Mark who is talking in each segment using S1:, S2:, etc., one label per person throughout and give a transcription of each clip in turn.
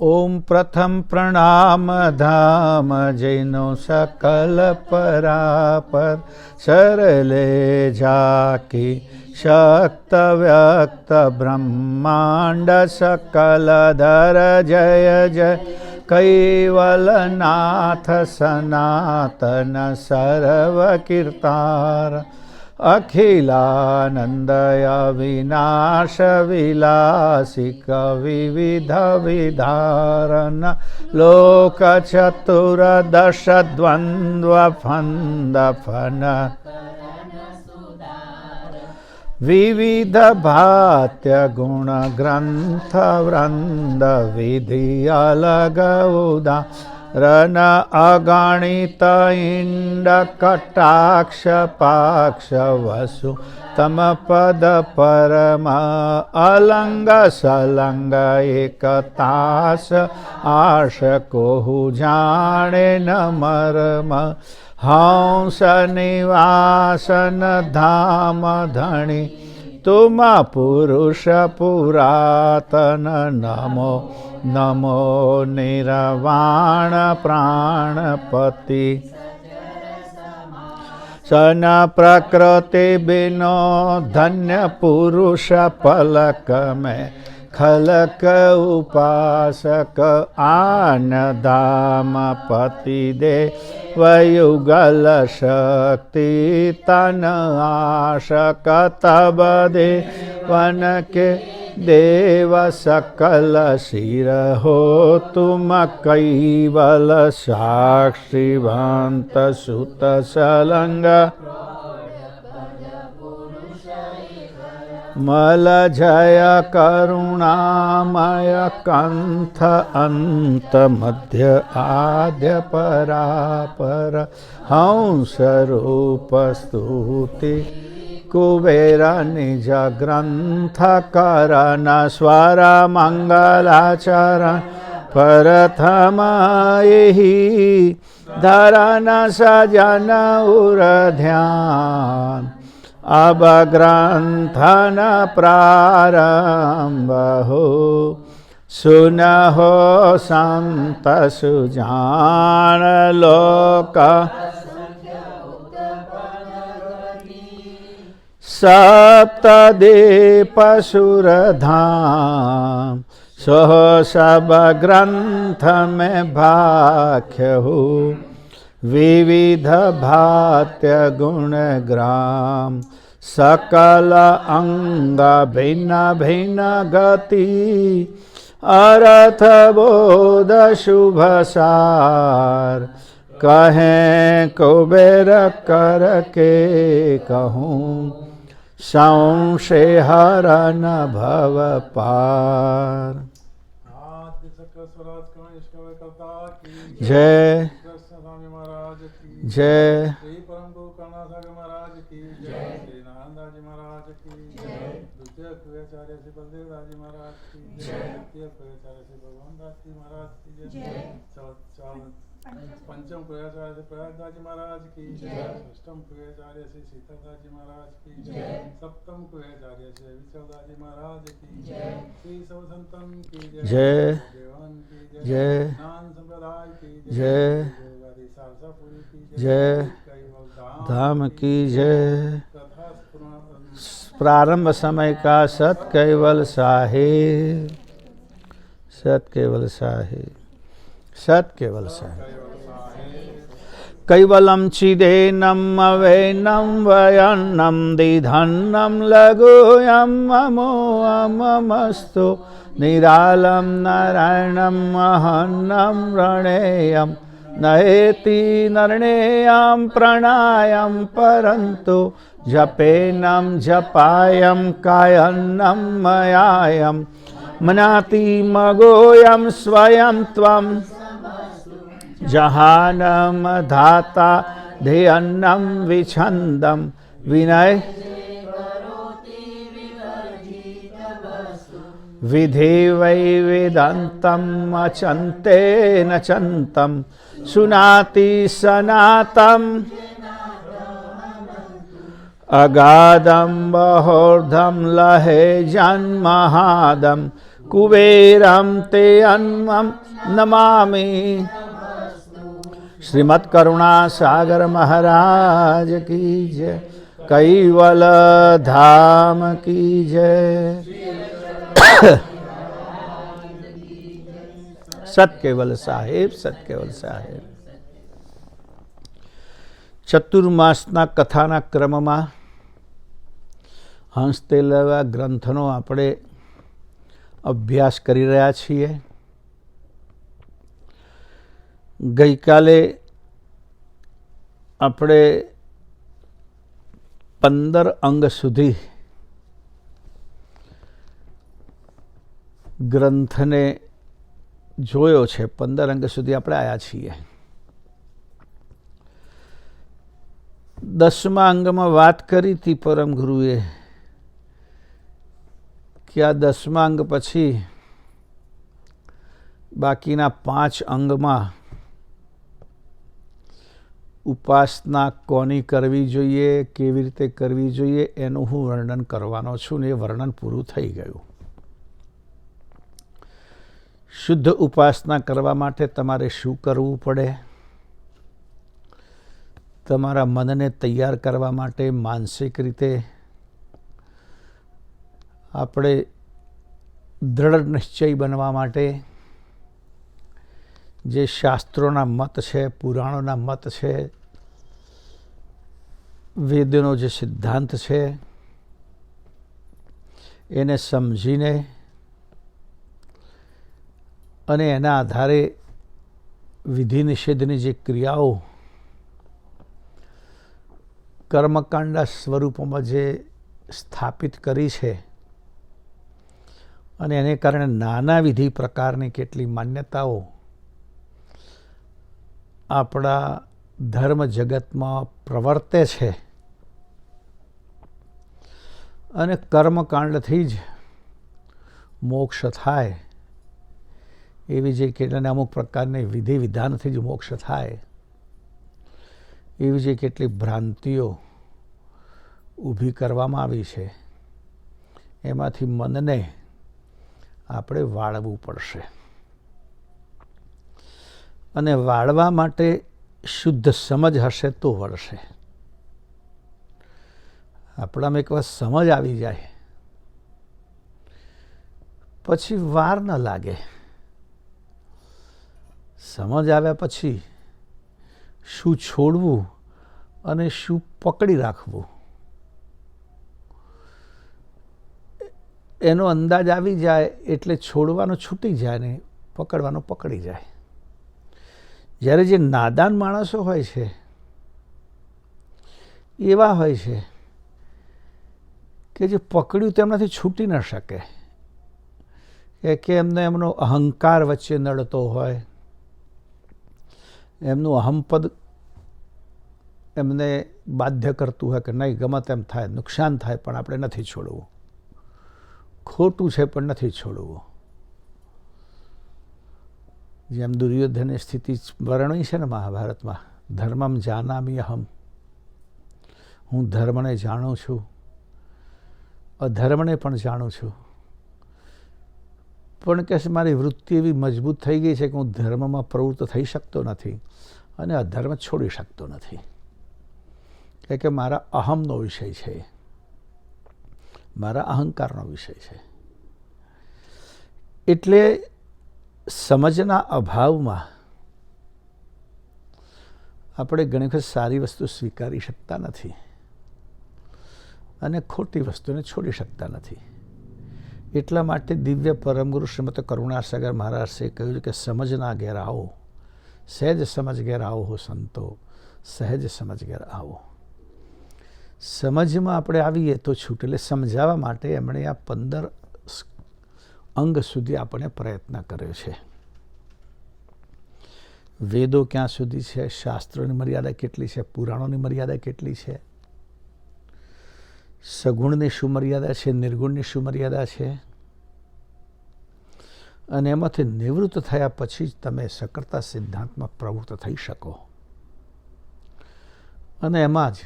S1: ओम प्रथम प्रणाम धाम जैनो सकल परापर सरले जाकी शक्त व्यक्त ब्रह्मांड सकल धर जय जय कैवलनाथ सनातन सर्व कीर्तार अखिलानंदय विनाश विलासिक विविध विधारण लोक चतुर्दश द्वंद्व फंद फन विविध भात्य गुण ग्रंथ वृंद विधि अलग उदा रन अगणित इंड कटाक्ष पाक्ष वसु तम पद परम अलंग सलंग एकतास आश कोहु जाने न मर्म हंस निवासन धाम धनी तुम पुरुष पुरातन नमो नमो निर्वाण प्राणपति सन प्रकृति बिनो धन्य पुरुष पलक में खलक उपासक आन दाम पति दे वयुगल शक्ति तन आशक तब दे वन के देव सकल शिर हो तुम कैवल साक्षीवंत सुत सलंग मल जय करुणामय कंथ अंत मध्य आद्य परापर हंस रूप स्तुति कुबेर निज ग्रंथ करण स्वर मंगलाचरण प्रथम यही धरन सजन उर ध्यान अब ग्रंथन प्रारंभ हो सुन हो संत सुजान लोक सप्तदीप सुरधाम सह सब ग्रंथ में भाख्य हो विविध भात्य गुण ग्राम सकल अंग भिन्न भिन्न गति अर्थ बोध शुभ सार कहें कुबेर कर के कहूँ संशय हरन भव पार। जय जय
S2: परम गुरु कर्णासागर महाराज की जय, श्री नारायण जी महाराज की जय, द्वितीय क्रियाचार्य श्री बलदेव दास जी महाराज की जय, तृतीय क्रियाचार्य श्री भगवान दास जी महाराज की जय, पंचम क्रियाचार्य श्री प्रयाग दास जी महाराज की जय, षष्ठम क्रियाचार्य श्री शीतल दास जी महाराज की जय, सप्तम क्रियाचार्य श्री विचल दास जी महाराज की जय, श्री सब संतन की जय, देवान की जय, नान संप्रदाय की जय,
S1: जय धाम की जय। प्रारंभ समय का सत कैवल साहिब सत केवल साहिब सत केवल साहिब कैवलम चिदेनम अवैनम वयन्नम दिधन्नम लघुयम अमोऽमस्तु निरालम नारायणम महन्नम रणेयम नयेति नरणेयं प्रणायं परन्तु जपेनं जपायं कायन्नं मयायं मनाति मगोयं स्वयं त्वं जहानं धाता ध्येयन्नं विछन्दं विनय विधि वै वेदान्तम् अचन्ते न चन्तं सुनाति सनातम अगाधम बहोर्धम लहे जन्महादम कुबेरं ते अन्मं नमामि। श्रीमद् करुणा सागर महाराज की जय। कैवल धाम की जय। सतकेवल साहेब, सतकेवल साहेब। ચતુર્માસના કથાના ક્રમમાં હંસતેલવા ગ્રંથનો આપણે અભ્યાસ કરી રહ્યા છીએ. ગઈકાલે આપણે 15 અંગ સુધી ગ્રંથને જોયો છે. 15 અંગ સુધી આપણે આવ્યા છીએ. 10મા અંગમાં વાત કરી હતી પરમ ગુરુએ કે આ 10મા અંગ પછી બાકીના 5 અંગમાં ઉપાસના કોની કરવી જોઈએ, કેવી રીતે કરવી જોઈએ એનું હું વર્ણન કરવાનો છું ને એ વર્ણન પૂરું થઈ ગયું. શુદ્ધ ઉપાસના કરવા માટે તમારે શું કરવું પડે? તમારા મનને તૈયાર કરવા માટે માનસિક રીતે આપણે દૃઢ નિશ્ચય બનવા માટે જે શાસ્ત્રોના મત છે, પુરાણોના મત છે, વેદનો જે સિદ્ધાંત છે એને સમજીને અને એના આધારે વિધિ નિષેધની જે ક્રિયાઓ કર્મકાંડ સ્વરૂપમાં જે સ્થાપિત કરી છે અને એને કારણે નાના વિધિ પ્રકારની કેટલી માન્યતાઓ આપણા ધર્મ જગતમાં પ્રવર્તે છે અને કર્મકાંડથી જ મોક્ષ થાય એવી જે કેટલાને અમુક પ્રકારની વિધિ વિધાનથી જ મોક્ષ થાય એવી જે કેટલી ભ્રાંતિઓ ઊભી કરવામાં આવી છે એમાંથી મનને આપણે વાળવું પડશે. અને વાળવા માટે શુદ્ધ સમજ હશે તો વળશે. આપણામાં એક વાર સમજ આવી જાય પછી વાર ન લાગે. સમજ આવ્યા પછી શું છોડવું અને શું પકડી રાખવું એનો અંદાજ આવી જાય એટલે છોડવાનું છૂટી જાય ને પકડવાનું પકડી જાય. જ્યારે જે નાદાન માણસો હોય છે એવા હોય છે કે જે પકડ્યું તેમનાથી છૂટી ન શકે, કે એમને એમનો અહંકાર વચ્ચે નડતો હોય, એમનું અહમપદ એમને બાધ્ય કરતું હોય કે નહીં ગમે તેમ થાય, નુકસાન થાય પણ આપણે નથી છોડવું, ખોટું છે પણ નથી છોડવું. જેમ દુર્યોધનની સ્થિતિ વર્ણવી છે ને મહાભારતમાં, ધર્મમ જાનામિ અહમ, હું ધર્મને જાણું છું, અધર્મને પણ જાણું છું, પણ કે મારી વૃત્તિ એવી મજબૂત થઈ ગઈ છે કે હું ધર્મમાં પ્રવૃત્ત થઈ શકતો નથી અને અધર્મ છોડી શકતો નથી. કે મારા અહમનો વિષય છે, મારા અહંકારનો વિષય છે. એટલે સમજના અભાવમાં આપણે ઘણી વખત સારી વસ્તુ સ્વીકારી શકતા નથી અને ખોટી વસ્તુને છોડી શકતા નથી. એટલા માટે દિવ્ય પરમગુરુ શ્રીમદ કરુણાસાગર મહારાજે કહ્યું કે સમજના ઘેર આવો, સહેજ સમજ ઘેર આવો હો સંતો, સહેજ સમજ ઘેર આવો. સમજમાં આપણે આવીએ તો છૂટ. એટલે સમજાવવા માટે એમણે આ 15 અંગ સુધી આપણે પ્રયત્ન કર્યો છે. વેદો ક્યાં સુધી છે, શાસ્ત્રોની મર્યાદા કેટલી છે, પુરાણોની મર્યાદા કેટલી છે, સગુણની શું મર્યાદા છે, નિર્ગુણની શું મર્યાદા છે, અને એમાંથી નિવૃત્ત થયા પછી જ તમે સકળતા સિદ્ધાંતમાં પ્રવૃત્ત થઈ શકો. અને એમાં જ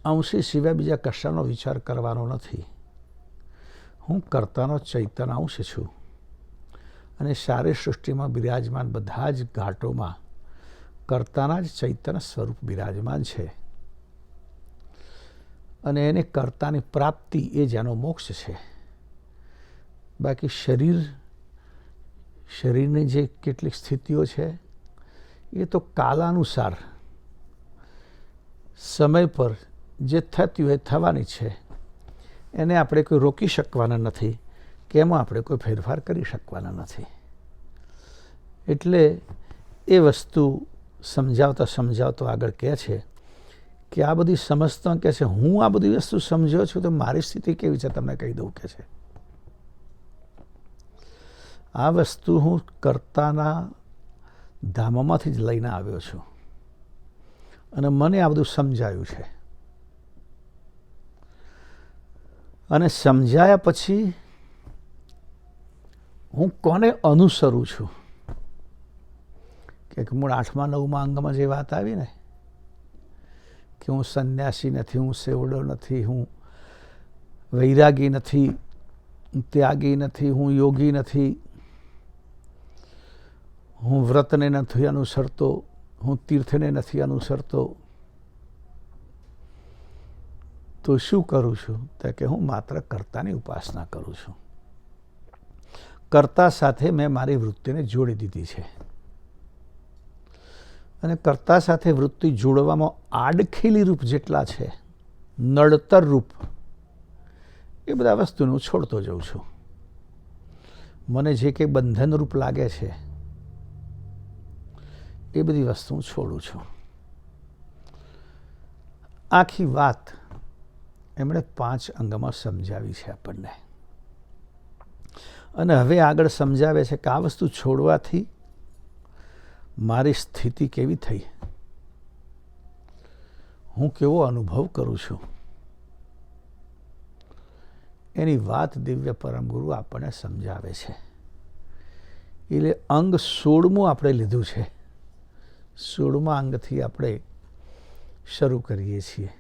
S1: અંશી સિવાય બીજા કશાનો વિચાર કરવાનો નથી. હું કર્તાનો ચૈતન્ય અંશ છું અને સારી સૃષ્ટિમાં બિરાજમાન બધા જ ઘાટોમાં કર્તાના જ ચૈતન્ય સ્વરૂપ બિરાજમાન છે અને એને કર્તાની પ્રાપ્તિ એ જેનો મોક્ષ છે. બાકી શરીરની જે કેટલીક સ્થિતિઓ છે એ તો કાલાનુસાર સમય પર જે થતી હોય થવાની છે, એને આપણે કોઈ રોકી શકવાના નથી કે એમાં આપણે કોઈ ફેરફાર કરી શકવાના નથી. એટલે એ વસ્તુ સમજાવતો આગળ કહે છે કે આ બધી સમજતો કહે છે હું આ બધી વસ્તુ સમજ્યો છું તો મારી સ્થિતિ કેવી છે તમને કહી દઉં કે છે. આ વસ્તુ હું કર્તાના ધામમાંથી જ લઈને આવ્યો છું અને મને આ બધું સમજાયું છે અને સમજાયા પછી હું કોને અનુસરું છું કે મૂળ 8મા 9મા અંગમાં જે વાત આવી ને કે હું સંન્યાસી નથી, હું સેવડો નથી, હું વૈરાગી નથી, ત્યાગી નથી, હું યોગી નથી, હું વ્રતને નથી અનુસરતો, હું તીર્થને નથી અનુસરતો, તો શું કરું છું તો કે હું માત્ર કર્તાની ઉપાસના કરું છું. કર્તા સાથે મેં મારી વૃત્તિને જોડી દીધી છે અને કર્તા સાથે વૃત્તિ જોડવામાં આડખેલી રૂપ જેટલા છે, નડતર રૂપ, એ બધા વસ્તુને હું છોડતો જઉં છું. મને જે કંઈ બંધન રૂપ લાગે છે એ બધી વસ્તુ હું છોડું છું. આખી વાત એમણે 5 અંગમાં સમજાવી છે આપણને અને હવે આગળ સમજાવે છે કે આ વસ્તુ છોડવાથી મારી સ્થિતિ કેવી થઈ, હું કેવો અનુભવ કરું છું, એની વાત દિવ્ય પરમ ગુરુ આપણને સમજાવે છે. એટલે અંગ 16મું આપણે લીધું છે. 16મા અંગથી આપણે શરૂ કરીએ છીએ.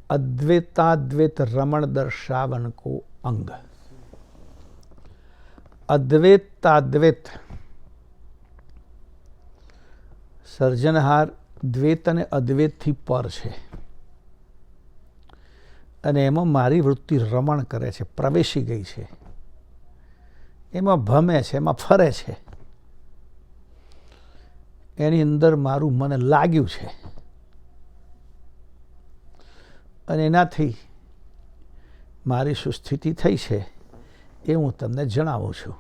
S1: અદ્વૈતાદ્વૈત રમણ દર્શાવન કો અંગ. અદ્વૈતાદ્વૈત સર્જનહાર દ્વૈત અને અદ્વૈતથી પર છે અને એમાં મારી વૃત્તિ રમણ કરે છે, પ્રવેશી ગઈ છે, એમાં ભમે છે, એમાં ફરે છે, એની અંદર મારું મને લાગ્યું છે અને એનાથી મારી શું સ્થિતિ થઈ છે એ હું તમને જણાવું છું.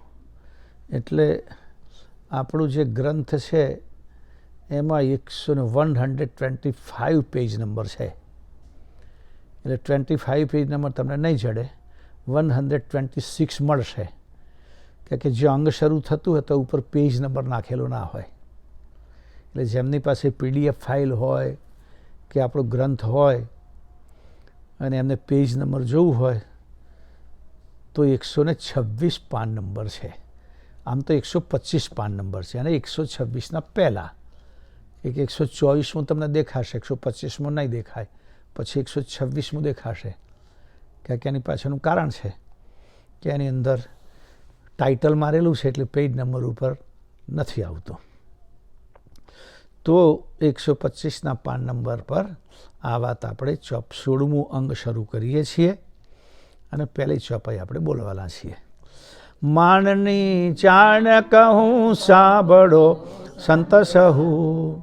S1: એટલે આપણું જે ગ્રંથ છે એમાં 125 પેજ નંબર છે. એટલે 25 પેજ નંબર તમને નહીં જડે, 126 મળશે કે જે અંગ શરૂ થતું હોય તો ઉપર પેજ નંબર નાખેલો ના હોય. એટલે જેમની પાસે PDF ફાઇલ હોય કે આપણો ગ્રંથ હોય અને એમને પેજ નંબર જોવું હોય તો 126 પાન નંબર છે. આમ તો 125 પાન નંબર છે અને 126ના પહેલાં 124મું તમને દેખાશે, 125મું નહીં દેખાય, પછી 126મું દેખાશે. કે એની પાછળનું કારણ છે કે એની અંદર ટાઇટલ મારેલું છે એટલે પેજ નંબર ઉપર નથી આવતો. તો 125ના પાન નંબર પર આ વાત આપણે 16મું અંગ શરૂ કરીએ છીએ અને પહેલી ચોપાઈ આપણે બોલવાના છીએ. માનની ચાણ કહું સાંભળો સંત સહુ,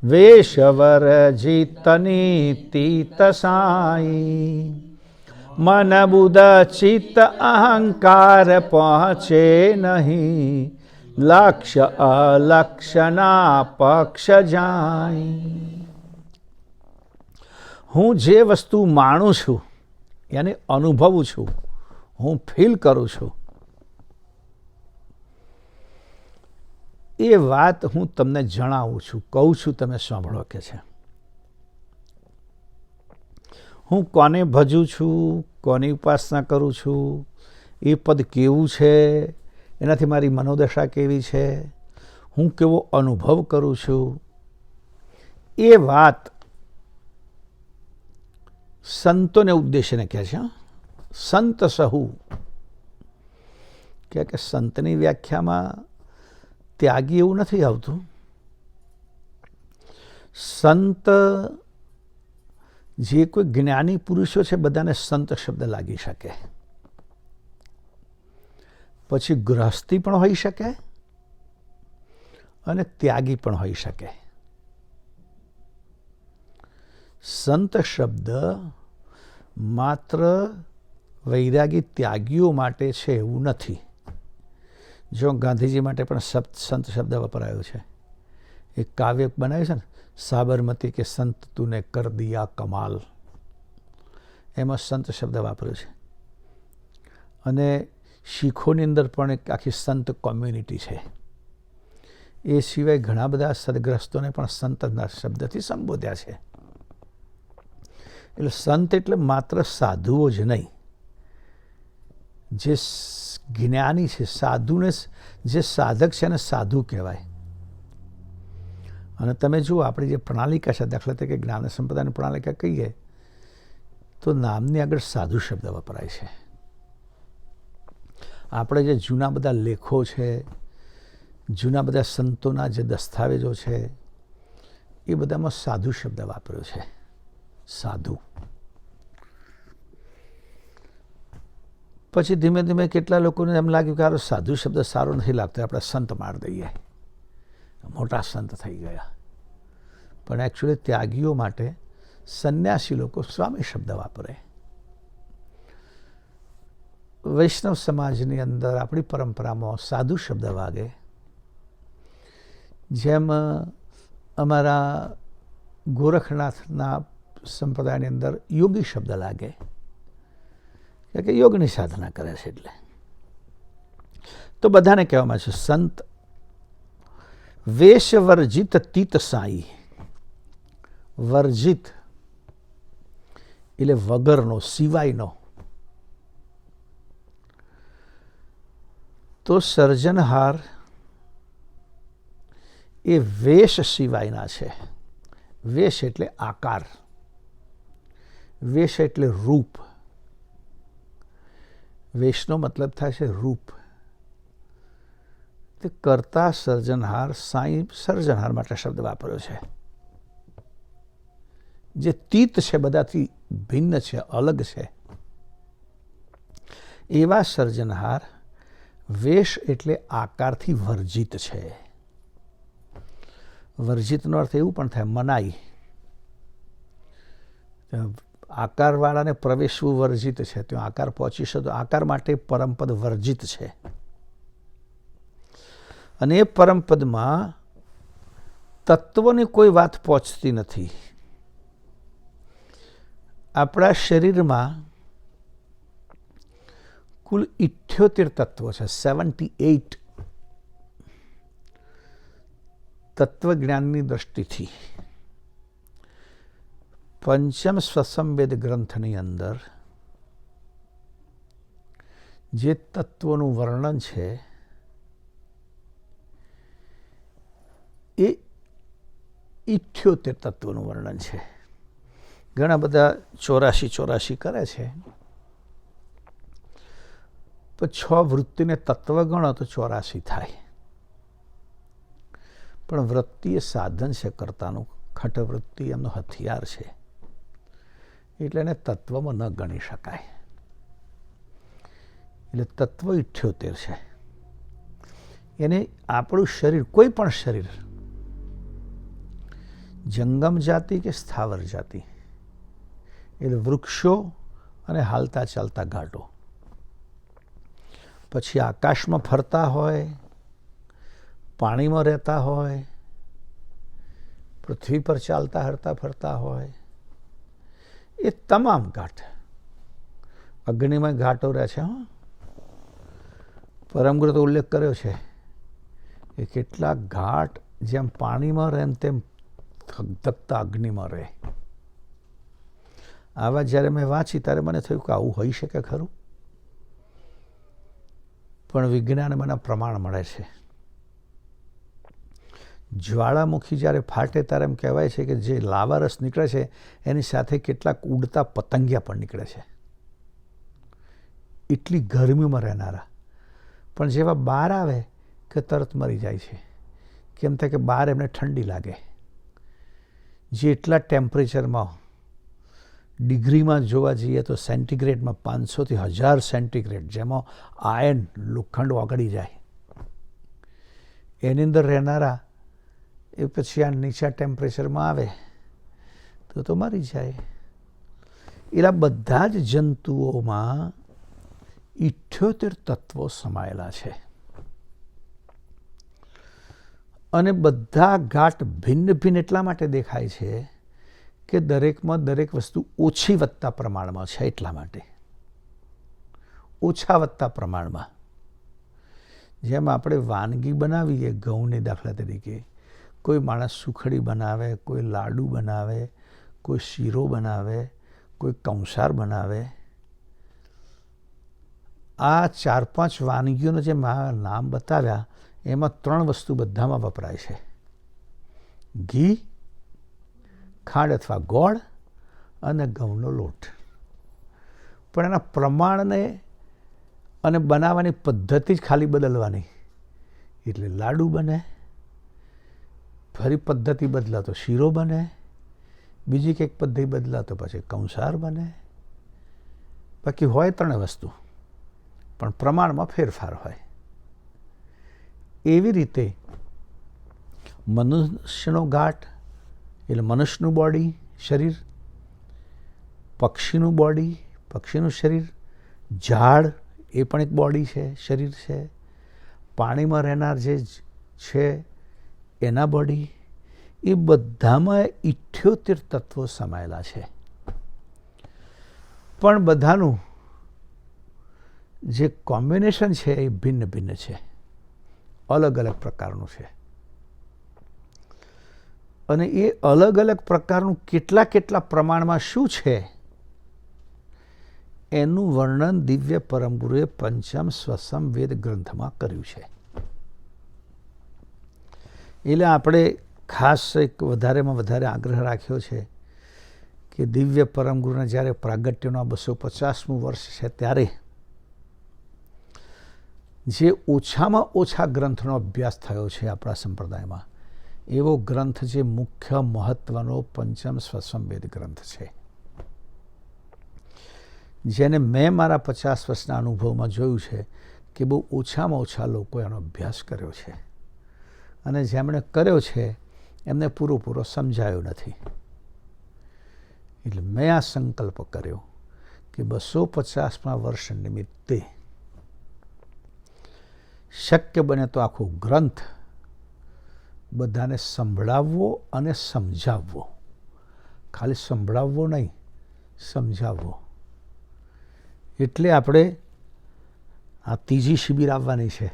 S1: વેશવર જીતની તીત સાઈ, મન બુધ ચિત્ત અહંકાર પહોંચે નહીં, લક્ષ્ય અલક્ષ્યના પક્ષ જાય. હું જે વસ્તુ માણું છું, યાની અનુભવું છું, હું ફીલ કરું છું, એ વાત હું તમને જણાવું છું, કહું છું, તમે સાંભળો કે છે. હું કોને ભજું છું, કોની ઉપાસના કરું છું, એ પદ કેવું છે, એનાથી મારી મનોદશા કેવી છે, હું કેવો અનુભવ કરું છું, એ વાત સંતોને ઉદ્દેશીને કહે છે. સંત સહુ કે સંતની વ્યાખ્યામાં ત્યાગી એવું નથી આવતું. સંત જે કોઈ જ્ઞાની પુરુષો છે બધાને સંત શબ્દ લાગી શકે. પછી ગૃહસ્થી પણ હોઈ શકે અને ત્યાગી પણ હોઈ શકે. સંત શબ્દ માત્ર વૈરાગી ત્યાગીઓ માટે છે એવું નથી. જો ગાંધીજી માટે પણ સંત શબ્દ વપરાયો છે. એક કાવ્ય બનાવ્યું છે ને, સાબરમતી કે સંત તુને કર દિયા કમાલ, એમાં સંત શબ્દ વાપર્યો છે. અને શીખોની અંદર પણ એક આખી સંત કોમ્યુનિટી છે. એ સિવાય ઘણા બધા સદગ્રસ્તોને પણ સંતના શબ્દથી સંબોધ્યા છે. એટલે સંત એટલે માત્ર સાધુઓ જ નહીં, જે જ્ઞાની છે, સાધુને જે સાધક છે એને સાધુ કહેવાય. અને તમે જુઓ આપણી જે પ્રણાલિકા છે, દાખલા તરીકે જ્ઞાન સંપ્રદાયની પ્રણાલિકા કહીએ તો નામની આગળ સાધુ શબ્દ વપરાય છે. આપણે જે જૂના બધા લેખો છે, જૂના બધા સંતોના જે દસ્તાવેજો છે, એ બધામાં સાધુ શબ્દ વાપર્યો છે. સાધુ. પછી ધીમે ધીમે કેટલા લોકોને એમ લાગ્યું કે આ સાધુ શબ્દ સારો નથી લાગતો, આપણે સંત માર દઈએ, મોટા સંત થઈ ગયા. પણ એકચ્યુઅલી ત્યાગીઓ માટે સંન્યાસી લોકો સ્વામી શબ્દ વાપરે. વૈષ્ણવ સમાજની અંદર આપણી પરંપરામાં સાધુ શબ્દ વાગે. જેમ અમારા ગોરખનાથના સંપ્રદાયની અંદર યોગી શબ્દ લાગે કે યોગની સાધના કરે છે. એટલે તો બધાને કહેવામાં છે સંત. વેશ વર્જિત તીત સાઈ. વર્જિત એટલે વગરનો, સિવાયનો. તો સર્જનહાર એ વેશ સિવાયના છે. વેશ એટલે આકાર, વેશ એટલે રૂપ. વેશનો મતલબ થાય છે રૂપ. તે કરતા સર્જનહાર, સાઈ સર્જનહાર માટે શબ્દ વાપર્યો છે. જે તીત છે, બધાથી ભિન્ન છે, અલગ છે, એવા સર્જનહાર. વેશ એટલે આકારથી વર્જિત છે. વર્જિતનો અર્થ એવું પણ થાય મનાઈ. આકારવાળાને પ્રવેશવું વર્જિત છે, ત્યાં આકાર પહોંચી શકે, આકાર માટે પરમપદ વર્જિત છે. અને એ પરમપદમાં તત્વની કોઈ વાત પહોંચતી નથી. આપણા શરીરમાં કુલ 78 તત્વો છે, 78 તત્વજ્ઞાનની દ્રષ્ટિથી. પંચમ સ્વસંવેદ ગ્રંથની અંદર જે તત્વોનું વર્ણન છે એ 78 તત્વોનું વર્ણન છે. ઘણા બધા 84 કરે છે. તો 6 વૃત્તિને તત્વ ગણો તો 84 થાય. પણ વૃત્તિ એ સાધન છે કર્તાનું. ખટવૃત્તિ એમનો હથિયાર છે, એટલે એને તત્વમાં ન ગણી શકાય. એટલે તત્વ 78 છે. એને આપણું શરીર, કોઈ પણ શરીર, જંગમ જાતિ કે સ્થાવર જાતિ, એટલે વૃક્ષો અને હાલતા ચાલતા ઘાટો, પછી આકાશમાં ફરતા હોય, પાણીમાં રહેતા હોય, પૃથ્વી પર ચાલતા હરતા ફરતા હોય, એ તમામ ઘાટ. અગ્નિમય ઘાટો રહે છે. પરમગુરુ તો ઉલ્લેખ કર્યો છે કે કેટલાક ઘાટ જેમ પાણીમાં રહે તેમ ધગધગતા અગ્નિમાં રહે. આવા જ્યારે મેં વાંચી ત્યારે મને થયું કે આવું હોઈ શકે ખરું? પણ વિજ્ઞાન મને પ્રમાણ મળે છે. જ્વાળામુખી જ્યારે ફાટે ત્યારે એમ કહેવાય છે કે જે લાવા રસ નીકળે છે એની સાથે કેટલાક ઉડતા પતંગિયા પણ નીકળે છે. એટલી ગરમીમાં રહેનારા. પણ જેવા બહાર આવે કે તરત મરી જાય છે. કેમ થાય કે બહાર એમને ઠંડી લાગે. જે એટલા ટેમ્પરેચરમાં ડિગ્રીમાં જોવા જઈએ તો સેન્ટીગ્રેડમાં 500થી 1000 સેન્ટીગ્રેડ, જેમાં આયર્ન લોખંડ ઓગળી જાય, એની અંદર રહેનારા એ પછી આ નીચા ટેમ્પરેચરમાં આવે તો મરી જાય. એલા બધા જ જંતુઓમાં 78 તત્વો સમાયેલા છે અને બધા ગાંઠ ભિન્ન ભિન્ન એટલા માટે દેખાય છે કે દરેકમાં દરેક વસ્તુ ઓછી વત્તા પ્રમાણમાં છે. એટલા માટે ઓછા વત્તા પ્રમાણમાં. જેમ આપણે વાનગી બનાવીએ ઘઉંની, દાખલા તરીકે કોઈ માણસ સુખડી બનાવે, કોઈ લાડુ બનાવે, કોઈ શીરો બનાવે, કોઈ કંસાર બનાવે. આ 4-5 વાનગીઓનો જે નામ બતાવ્યા એમાં 3 વસ્તુ બધામાં વપરાય છે: ઘી, ખાંડ અથવા ગોળ અને ઘઉંનો લોટ. પણ એના પ્રમાણને અને બનાવવાની પદ્ધતિ જ ખાલી બદલવાની. એટલે લાડુ બને, ફરી પદ્ધતિ બદલા તો શીરો બને, બીજી કંઈક પદ્ધતિ બદલા તો પછી કંસાર બને. બાકી હોય 3 વસ્તુ, પણ પ્રમાણમાં ફેરફાર હોય. એવી રીતે મનુષ્યનો ગાંઠ એટલે મનુષ્યનું બોડી, શરીર, પક્ષીનું બોડી, પક્ષીનું શરીર, ઝાડ એ પણ એક બોડી છે, શરીર છે, પાણીમાં રહેનાર જે છે એના બોડી, એ બધામાં 78 તત્વો સમાયેલા છે. પણ બધાનું જે કોમ્બિનેશન છે એ ભિન્ન ભિન્ન છે, અલગ અલગ પ્રકારનું છે. અને એ અલગ અલગ પ્રકારનું કેટલા પ્રમાણમાં શું છે એનું વર્ણન દિવ્ય પરમગુરુએ પંચમ સ્વસમ વેદ ગ્રંથમાં કર્યું છે. એટલે આપણે ખાસ એક વધારેમાં વધારે આગ્રહ રાખ્યો છે કે દિવ્ય પરમગુરુના જ્યારે પ્રાગટ્યનું 250મું વર્ષ છે ત્યારે જે ઓછામાં ઓછા ગ્રંથનો અભ્યાસ થયો છે આપણા સંપ્રદાયમાં, એવો ગ્રંથ જે મુખ્ય મહત્વનો પંચમ સ્વસમ વેદ ગ્રંથ છે, જેને મેં મારા 50 વર્ષના અનુભવમાં જોયું છે કે બહુ ઓછામાં ઓછા લોકો એનો અભ્યાસ કર્યો છે. અને જેમણે કર્યો છે એમને પૂરો સમજાયો નથી. એટલે મેં આ સંકલ્પ કર્યો કે 250મા વર્ષ નિમિત્તે શક્ય બને તો આખો ગ્રંથ બધાને સંભળાવવો અને સમજાવવો. ખાલી સંભળાવવો નહીં, સમજાવવો. એટલે આપણે આ ત્રીજી શિબિર આવવાની છે,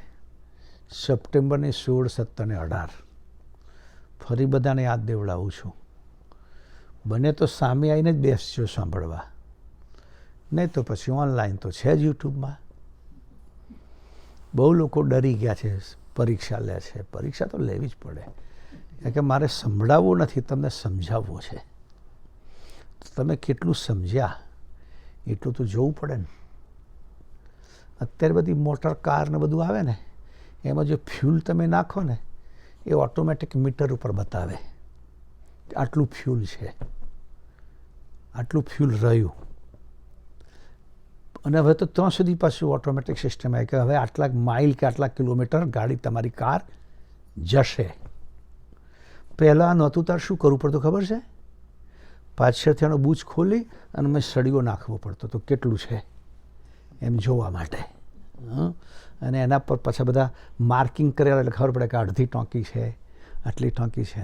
S1: સપ્ટેમ્બરની 16, 17 અને 18. ફરી બધાને યાદ દેવડાવું છું. બને તો સામે આવીને જ બેસજો સાંભળવા, નહીં તો પછી ઓનલાઈન તો છે જ યુટ્યુબમાં. બહુ લોકો ડરી ગયા છે, પરીક્ષા લે છે. પરીક્ષા તો લેવી જ પડે, કારણ કે મારે સંભળાવવું નથી, તમને સમજાવવો છે. તો તમે કેટલું સમજ્યા એટલું તો જોવું પડે ને. અત્યારે બધી મોટર કાર ને બધું આવે ને, એમાં જો ફ્યુલ તમે નાખો ને એ ઓટોમેટિક મીટર ઉપર બતાવે આટલું ફ્યુલ છે, આટલું ફ્યુલ રહ્યું. અને હવે તો ત્યાં સુધી પાછું ઓટોમેટિક સિસ્ટમ આવે કે હવે આટલા માઇલ કે આટલા કિલોમીટર ગાડી તમારી કાર જશે. પહેલાં નહોતું તાર શું કરવું પડતું ખબર છે? પાછળથી એનો બૂચ ખોલી અને મેં સળીઓ નાખવો પડતો તો કેટલું છે એમ જોવા માટે. અને એના પર પાછા બધા માર્કિંગ કરેલા એટલે ખબર પડે કે અડધી ટોંકી છે, આટલી ટોંકી છે.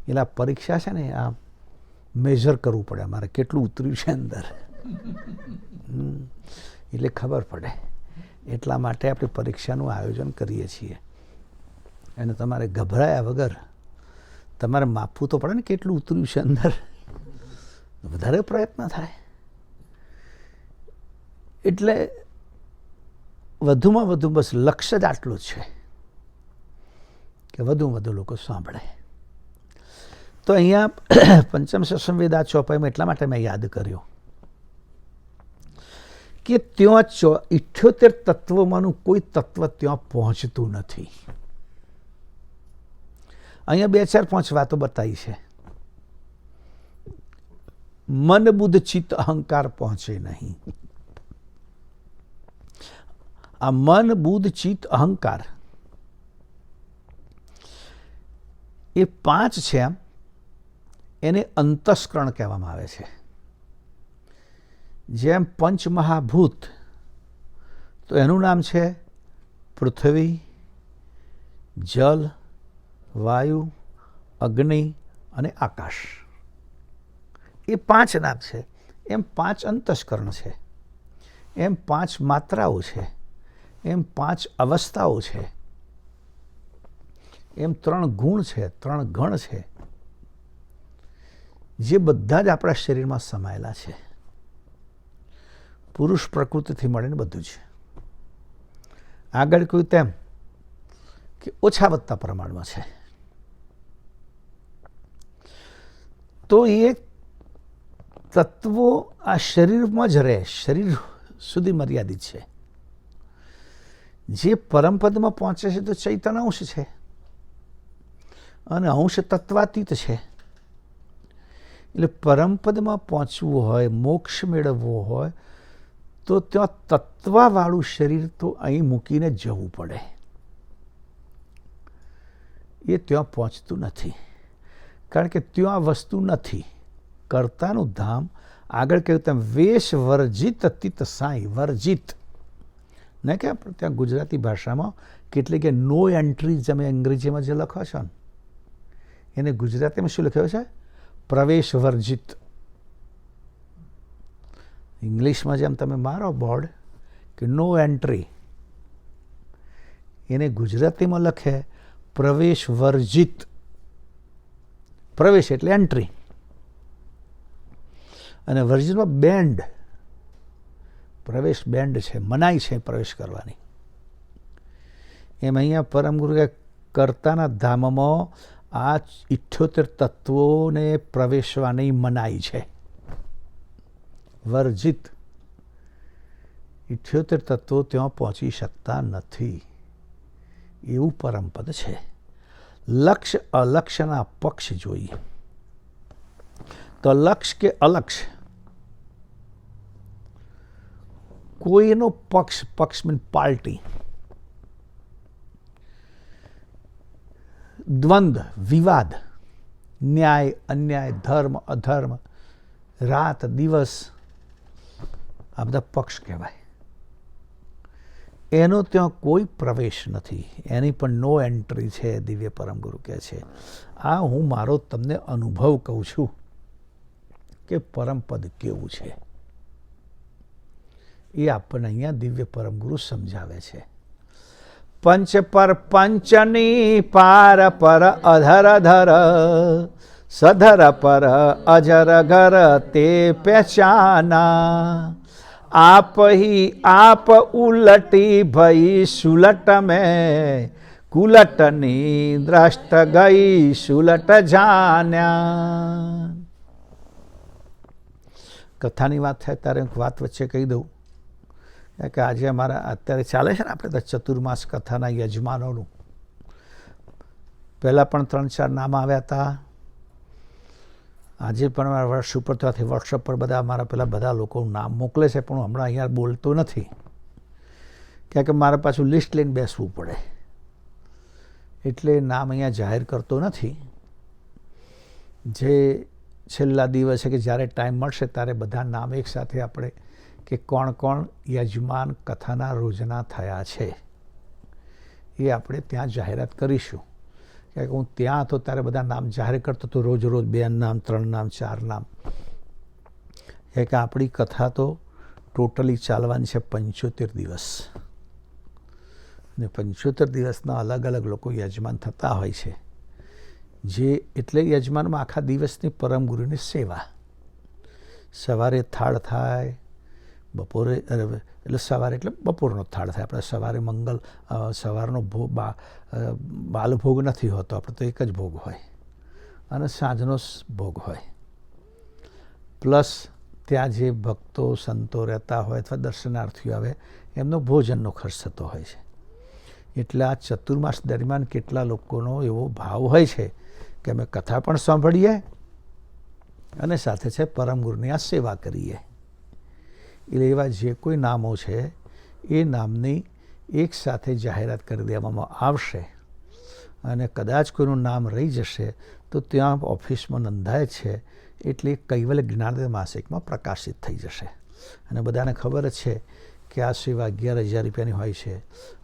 S1: એટલે આ પરીક્ષા છે ને, આ મેઝર કરવું પડે અમારે કેટલું ઉતર્યું છે અંદર, એટલે ખબર પડે. એટલા માટે આપણે પરીક્ષાનું આયોજન કરીએ છીએ. અને તમારે ગભરાયા વગર તમારે માપવું તો પડે ને કેટલું ઉતર્યું છે અંદર, વધારે પ્રયત્ન થાય. એટલે વધુમાં વધુ બસ લક્ષ્ય જ આટલું જ છે કે વધુમાં વધુ લોકો સાંભળે. તો અહીંયા પંચમ સ્વસમ વેદ આ ચોપાઈમાં એટલા માટે મેં યાદ કર્યો કે ત્યાં 78 તત્વોમાંનું કોઈ તત્વ ત્યાં પહોંચતું નથી. અહીંયા 2 4 5 વાતો બતાવી છે. મન બુદ્ધ ચિત્ત અહંકાર પહોંચે નહીં. આ મન બુદ્ધ ચિત્ત અહંકાર એ 5 છે. એને અંતસ્કરણ કહેવામાં આવે છે. જેમ પંચમહાભૂત તો એનું નામ છે પૃથ્વી, જલ, વાયુ, અગ્નિ અને આકાશ. એ 5 નામ છે. એમ 5 અંતસ્કરણ છે. એમ 5 માત્રાઓ છે. એમ 5 અવસ્થાઓ છે. એમ 3 ગુણ છે, 3 ગણ છે, જે બધા જ આપણા શરીરમાં સમાયેલા છે. પુરુષ પ્રકૃતિથી મળીને બધું જ. આગળ કહ્યું તેમ કે ઓછા વધતા પ્રમાણમાં છે. તો એ તત્વો આ શરીરમાં જ રહે, શરીર સુધી મર્યાદિત છે. જે પરમપદમાં પહોંચે છે તો ચૈતન્ય અંશ છે અને અંશ તત્વાતીત છે. એટલે પરમપદમાં પહોંચવું હોય, મોક્ષ મેળવવો હોય તો ત્યાં તત્વવાળું શરીર તો અહીં મૂકીને જવું પડે. એ ત્યાં પહોંચતું નથી, કારણ કે ત્યાં વસ્તુ નથી. કર્તાનું ધામ આગળ કહ્યું તેમ વેશ વર્જિત તિત સાંઈ વર્જિત ને કે આપણે ત્યાં ગુજરાતી ભાષામાં કેટલીક નો એન્ટ્રી તમે અંગ્રેજીમાં જે લખો છો ને એને ગુજરાતીમાં શું લખ્યું છે? પ્રવેશ વર્જિત. ઇંગ્લિશમાં જેમ તમે મારો બોર્ડ કે નો એન્ટ્રી, એને ગુજરાતીમાં લખે પ્રવેશ વર્જિત. પ્રવેશ એટલે એન્ટ્રી અને વર્જિતમાં બેન્ડ. પ્રવેશ બેન્ડ છે, મનાઈ છે પ્રવેશ કરવાની. એમ અહીંયા પરમગુરુ કે કર્તાના ધામમાં આ 78 તત્વોને પ્રવેશવાની મનાઈ છે. વર્જિત 78 તત્વો ત્યાં પહોંચી શકતા નથી એવું પરમપદ છે. લક્ષ્ય અલક્ષ્યના પક્ષ જોઈએ તો લક્ષ્ય કે અલક્ષ્ય કોઈનો પક્ષ, પક્ષ મીન પાર્ટી, દ્વંદ, વિવાદ, ન્યાય, અન્યાય, ધર્મ, અધર્મ, રાત, દિવસ, આ બધા પક્ષ કહેવાય. એનો ત્યાં કોઈ પ્રવેશ નથી. એની પણ નો એન્ટ્રી છે. દિવ્ય પરમગુરુ કહે છે. આ હું મારો તમને અનુભવ કહું છું કે પરમપદ કેવું છે. એ આપણને અહીંયા દિવ્ય પરમગુરુ સમજાવે છે. પંચ પર પંચની પાર પર અધર ધર સધર પર અજર ઘર તે પહેચાના आप ही आप उलटी भई सुलट में कुलटनी द्रष्ट गई सुलट जान्या. કથાની વાત થાય ત્યારે એક વાત વચ્ચે કહી દઉં કે આજે અમારા અત્યારે ચાલે છે ને આપણે તો ચતુર્માસ કથાના યજમાનોનું. પહેલાં પણ 3-4 નામ આવ્યા હતા. આજે પણ મારા વર્ષ ઉપર ત્યાંથી વોટ્સઅપ પર બધા મારા પેલા બધા લોકો નામ મોકલે છે, પણ હું હમણાં અહીંયા બોલતો નથી કારણ કે મારે પાછું લિસ્ટ લઈને બેસવું પડે, એટલે નામ અહીંયા જાહેર કરતો નથી. જે છેલ્લા દિવસે કે જ્યારે ટાઈમ મળશે ત્યારે બધા નામ એકસાથે આપણે કે કોણ કોણ યજમાન કથાના રોજના થયા છે એ આપણે ત્યાં જાહેરાત કરીશું. કે હું ત્યાં હતો ત્યારે બધા નામ જાહેર કરતો હતો, રોજ રોજ 2 નામ, 3 નામ, 4 નામ. કે આપણી કથા તો ટોટલી ચાલવાની છે 75 દિવસ અને 75 દિવસના અલગ અલગ લોકો યજમાન થતા હોય છે. જે એટલે યજમાનમાં આખા દિવસની પરમગુરુની સેવા. સવારે થાળ થાય, બપોરે એટલે સવારે એટલે બપોરનો થાળ થાય. આપણે સવારે મંગલ સવારનો બાલભોગ નથી હોતો, આપણે તો એક જ ભોગ હોય અને સાંજનો ભોગ હોય. પ્લસ ત્યાં જે ભક્તો સંતો રહેતા હોય અથવા દર્શનાર્થીઓ આવે એમનો ભોજનનો ખર્ચ થતો હોય છે. એટલે આ ચતુર્માસ દરમિયાન કેટલા લોકોનો એવો ભાવ હોય છે કે અમે કથા પણ સાંભળીએ અને સાથે છે પરમ ગુરુની આ સેવા કરીએ. એટલે એવા જે કોઈ નામો છે એ નામની એક સાથે જાહેરાત કરી દેવામાં આવશે અને કદાચ કોઈનું નામ રહી જશે તો ત્યાં ઓફિસમાં નોંધાય છે એટલે કૈવલ્ય જ્ઞાનોદય માસિકમાં પ્રકાશિત થઈ જશે. અને બધાને ખબર જ છે કે આ સેવા 11,000 રૂપિયાની હોય છે.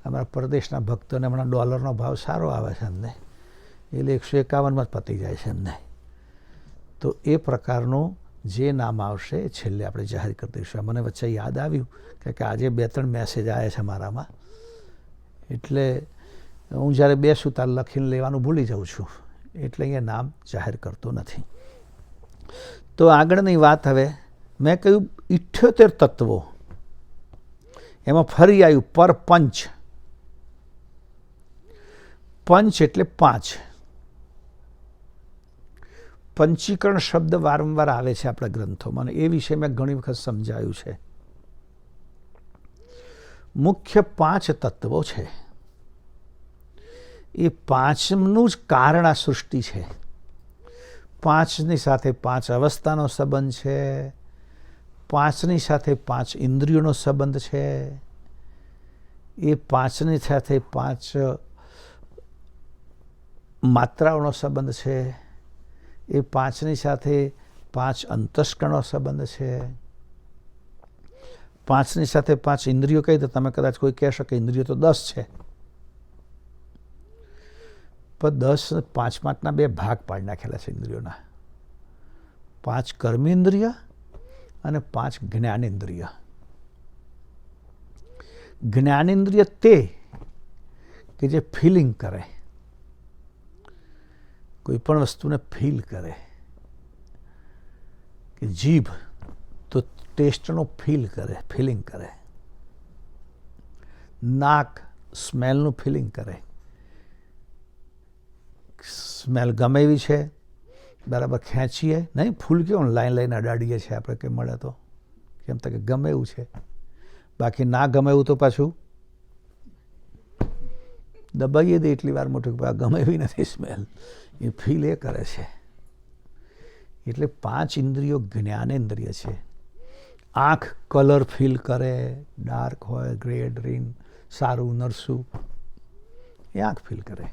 S1: અમારા પરદેશના ભક્તોને હમણાં ડોલરનો ભાવ સારો આવે છે એમને, એટલે 151માં જ પતી જાય છે એમને. તો એ પ્રકારનું જે નામ આવશે એ છેલ્લે આપણે જાહેર કરી દઈશું. મને વચ્ચે યાદ આવ્યું કે આજે 2-3 મેસેજ આવ્યા છે મારામાં, એટલે હું જ્યારે બેસું ત્યારે લખીને લેવાનું ભૂલી જાઉં છું, એટલે અહીંયા નામ જાહેર કરતો નથી. તો આગળની વાત હવે મેં કહ્યું 78 તત્વો, એમાં ફરી આવ્યું પરપંચ. પંચ એટલે 5. પંચીકરણ શબ્દ વારંવાર આવે છે આપણા ગ્રંથોમાં અને એ વિશે મેં ઘણી વખત સમજાયું છે. મુખ્ય 5 તત્વો છે. એ 5નું જ કારણ આ સૃષ્ટિ છે. 5ની સાથે 5 અવસ્થાનો સંબંધ છે, 5ની સાથે 5 ઇન્દ્રિયોનો સંબંધ છે, એ 5ની સાથે 5 માત્રાઓનો સંબંધ છે, એ 5ની સાથે 5 અંતસ્કરણનો સંબંધ છે, 5ની સાથે 5 ઇન્દ્રિયો કહી તો તમે કદાચ કોઈ કહેશો કે ઇન્દ્રિયો તો 10 છે, પણ 10 5-5ના 2 ભાગ પાડી નાખેલા છે ઇન્દ્રિયોના. 5 કર્મેન્દ્રિય અને 5 જ્ઞાનેન્દ્રિય. જ્ઞાનેન્દ્રિય તે કે જે ફિલિંગ કરે, કોઈ પણ વસ્તુને ફીલ કરે. કે જીભ તો ટેસ્ટનો ફીલ કરે, ફિલિંગ કરે. નાક સ્મેલનું ફિલિંગ કરે. સ્મેલ ગમે એવી છે, બરાબર ખેંચીએ નહીં, ફૂલ કેવું લાઈન લઈને અડાડીએ છીએ આપણે, કે મળે તો કેમ તો કે ગમે એવું છે. બાકી ના ગમે એવું તો પાછું દબાઈએ દે એટલી વાર મોટું કે ગમે એવી નથી સ્મેલ, એ ફીલ એ કરે છે. એટલે 5 ઇન્દ્રિયો જ્ઞાનેન્દ્રિય છે. આંખ કલર ફીલ કરે, ડાર્ક હોય, ગ્રે, ગ્રીન, સારું નરસું, એ આંખ ફીલ કરે.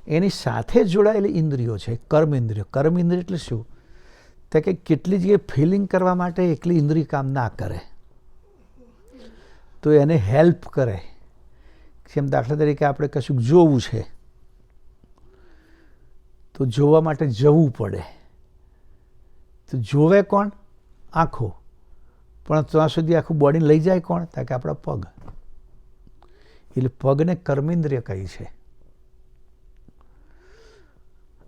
S1: એની સાથે જોડાયેલી ઇન્દ્રિયો છે કર્મેન્દ્રિયો. કર્મેન્દ્રિય એટલે શું? તો કે કેટલી જગ્યાએ ફિલિંગ કરવા માટે એકલી ઇન્દ્રિય કામ ના કરે, તો એને હેલ્પ કરે. જેમ દાખલા તરીકે આપણે કશું જોવું છે તો જોવા માટે જવું પડે, તો જોવે કોણ? આંખો. પણ ત્યાં સુધી આખું બોડી લઈ જાય કોણ? તો કે આપણા પગ. એટલે પગને કર્મેન્દ્રિય કહી છે.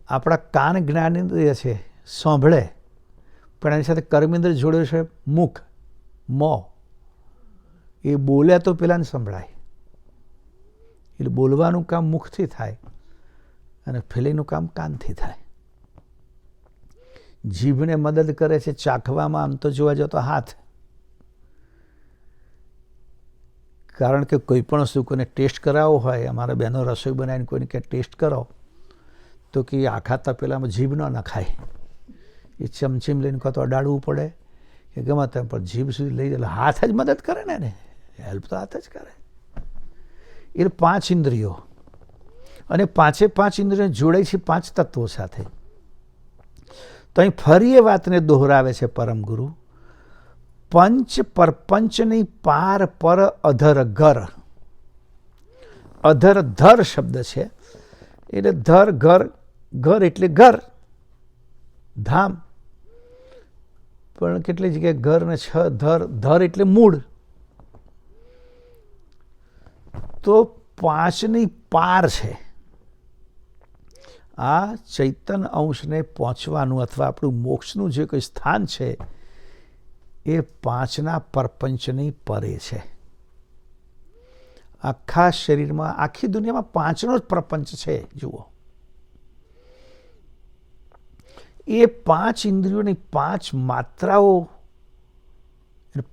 S1: આપણા કાન જ્ઞાનેન્દ્રિય છે, સાંભળે, પણ એની સાથે કર્મેન્દ્રિય જોડ્યો છે મુખ, મોં. એ બોલે તો પેલાને સંભળાય. એટલે બોલવાનું કામ મુખથી થાય અને ફિલિંગનું કામ કાનથી થાય. જીભને મદદ કરે છે ચાખવામાં, આમ તો જોવા જાવ તો હાથ. કારણ કે કોઈ પણ વસ્તુ કોઈને ટેસ્ટ કરાવવો હોય, અમારા બહેનો રસોઈ બનાવીને કોઈને કે ટેસ્ટ કરો તો કે આખા તપેલામાં જીભ ન નખાય, એ ચમચીમ લઈને કાં તો અડાડવું પડે કે ગમે તેમ, પણ જીભ સુધી લઈ જાય હાથ જ મદદ કરે ને, હેલ્પ તો હાથ જ કરે. એટલે 5 ઇન્દ્રિયો, અને 5 ઇન્દ્રિયો જોડાય છે 5 તત્વો સાથે. તો અહીં ફરી એ વાતને દોહરાવે છે પરમ ગુરુ. પંચ પરપંચની પાર પર અધર ઘર. અધર ધર શબ્દ છે, એટલે ધર ઘર, ઘર એટલે ઘર, ધામ. પણ કેટલી જગ્યાએ ઘર ને ધર, ધર એટલે મૂળ. તો 5ની પાર છે. આ ચૈતન અંશને પહોંચવાનું અથવા આપણું મોક્ષનું જે કોઈ સ્થાન છે એ 5ના પરપંચની પરે છે. આખા શરીરમાં, આખી દુનિયામાં 5નો જ પ્રપંચ છે. જુઓ, એ 5 ઇન્દ્રિયોની 5 માત્રાઓ,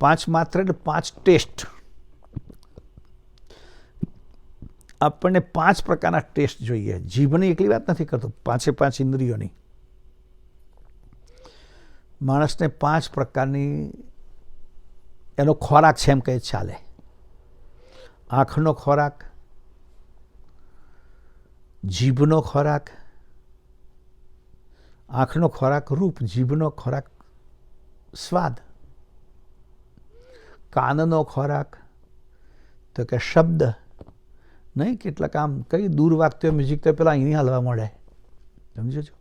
S1: 5 માત્રા એટલે 5 ટેસ્ટ. આપણને 5 પ્રકારના ટેસ્ટ જોઈએ. જીભની એકલી વાત નથી કરતો, 5 ઇન્દ્રિયોની. માણસને 5 પ્રકારની એનો ખોરાક છે એમ કહે ચાલે. આંખનો ખોરાક, જીભનો ખોરાક, આંખનો ખોરાક રૂપ, જીભનો ખોરાક સ્વાદ, કાનનો ખોરાક તો કે શબ્દ. નહીં કેટલાક આમ કઈ દૂર વાગતો મ્યુઝિક તો પેલા અહીં હલવા મળે, સમજો છો,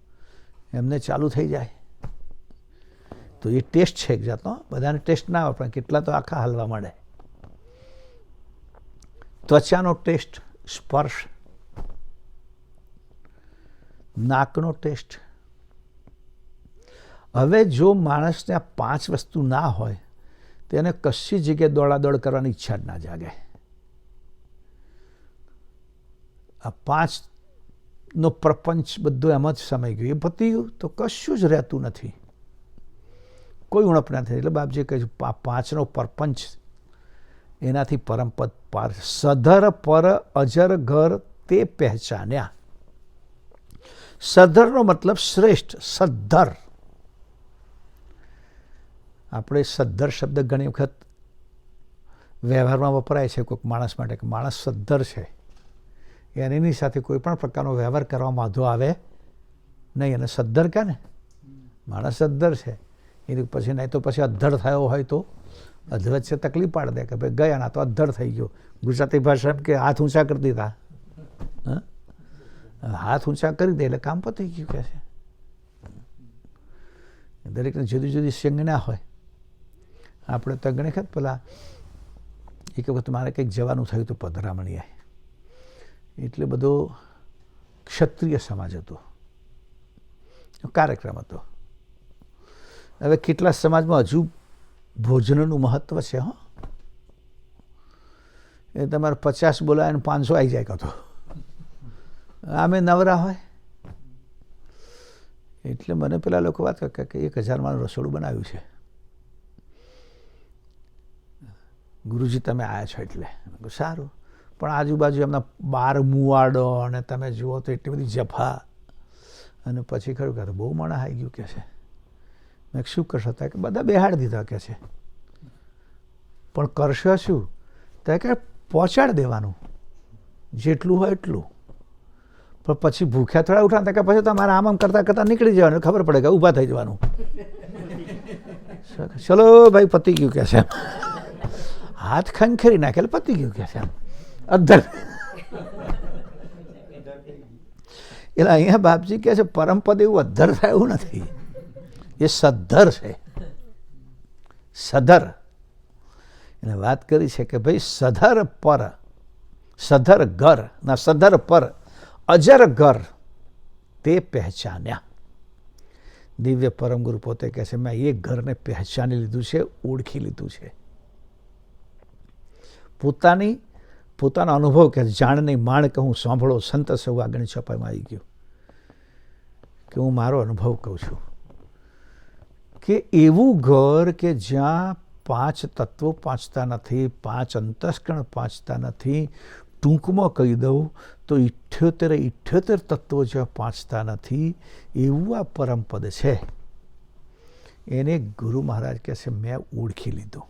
S1: એમને ચાલુ થઈ જાય. તો એ ટેસ્ટ છે એક જાતનો. બધાને ટેસ્ટ ના આવે પણ કેટલા તો આખા હલવા મળે. ત્વચાનો ટેસ્ટ, સ્પર્શ. નાકનો ટેસ્ટ. હવે જો માણસને આ 5 વસ્તુ ના હોય તો એને કશી જગ્યાએ દોડાદોડ કરવાની ઈચ્છા જ ના જાગે. આ 5નો પ્રપંચ બધો એમ જ સમાઈ ગયો. એ પતી ગયું તો કશું જ રહેતું નથી, કોઈ ઉણપ ના થાય. એટલે બાપજી કહે છે 5નો પ્રપંચ એનાથી પરમપદ પાર. સધર પર અજર ઘર તે પહેચાન્યા. સધરનો મતલબ શ્રેષ્ઠ, સદ્ધર. આપણે સદ્ધર શબ્દ ઘણી વખત વ્યવહારમાં વપરાય છે કોઈક માણસ માટે કે માણસ સદ્ધર છે. એની સાથે કોઈ પણ પ્રકારનો વ્યવહાર કરવામાં વાંધો આવે નહીં. અને સદ્ધર કહે ને, માણસ સદ્ધર છે. એની પછી નહીં તો પછી અધ્ધર થયો હોય તો અધવચ્ચે તકલીફ પાડી દે કે ભાઈ ગયા ના તો અધ્ધર થઈ ગયો. ગુજરાતી ભાષા કે હાથ ઊંચા કરી દીધા. હાથ ઊંચા કરી દે એટલે કામ પતી ગયું કે છે. દરેકને જુદી જુદી સંજ્ઞા હોય. આપણે તો ઘણી વખત પેલા એક વખત મારે કંઈક જવાનું થયું હતું પધરામણીએ. એટલે બધો ક્ષત્રિય સમાજ હતો, કાર્યક્રમ હતો. હવે કેટલા સમાજમાં હજુ ભોજનનું મહત્વ છે. એ તમારે 50 બોલાય ને 500 આવી જાય કતો. આમે નવરા હોય. એટલે મને પેલા લોકો વાત કરે કે 1000 મારું રસોડું બનાવ્યું છે. ગુરુજી તમે આવ્યા છો એટલે સારું. પણ આજુબાજુ એમના 12 મુવાડો અને તમે જુઓ તો એટલી બધી જફા. અને પછી ખરું કે બહુ માણસ આવી ગયું કે છે. મેં શું કરશો? કે બધા બેહાડી દીધા કે છે. પણ કરશો શું? તો કે પહોંચાડી દેવાનું જેટલું હોય એટલું. પણ પછી ભૂખ્યા થોડા ઉઠાતા કે પછી તમારે આમ કરતાં કરતાં નીકળી જવાનું, ખબર પડે કે ઊભા થઈ જવાનું. ચલો ભાઈ પતી ગયું કે છે. હાથ ખંખેરી નાખે પતી ગયું કે છે. અધ્ધર. એટલે અહીંયા બાપજી કહે છે પરમપદ એવું અધ્ધર થાય એવું નથી. એ સદ્ધર છે. સધર એને વાત કરી છે કે ભાઈ સધર પર, સધર ઘર ના સધર પર અજર ઘર તે પહેચાન્યા. દિવ્ય પરમ ગુરુ પોતે કહે છે મેં એ ઘરને પહેચાની લીધું છે, ઓળખી લીધું છે. પોતાનો અનુભવ કે જાણ નહીં માણ કહું સાંભળો સંત સૌ આગળ છપાઈમાં આવી ગયું કે હું મારો અનુભવ કહું છું કે એવું ઘર કે જ્યાં 5 તત્વો પાંચતા નથી, 5 અંતસ્કરણ પાંચતા નથી. ટૂંકમાં કહી દઉં તો 78 તત્વો જ્યાં પાંચતા નથી એવું આ પરમપદ છે. એને ગુરુ મહારાજ કહે છે મેં ઓળખી લીધું.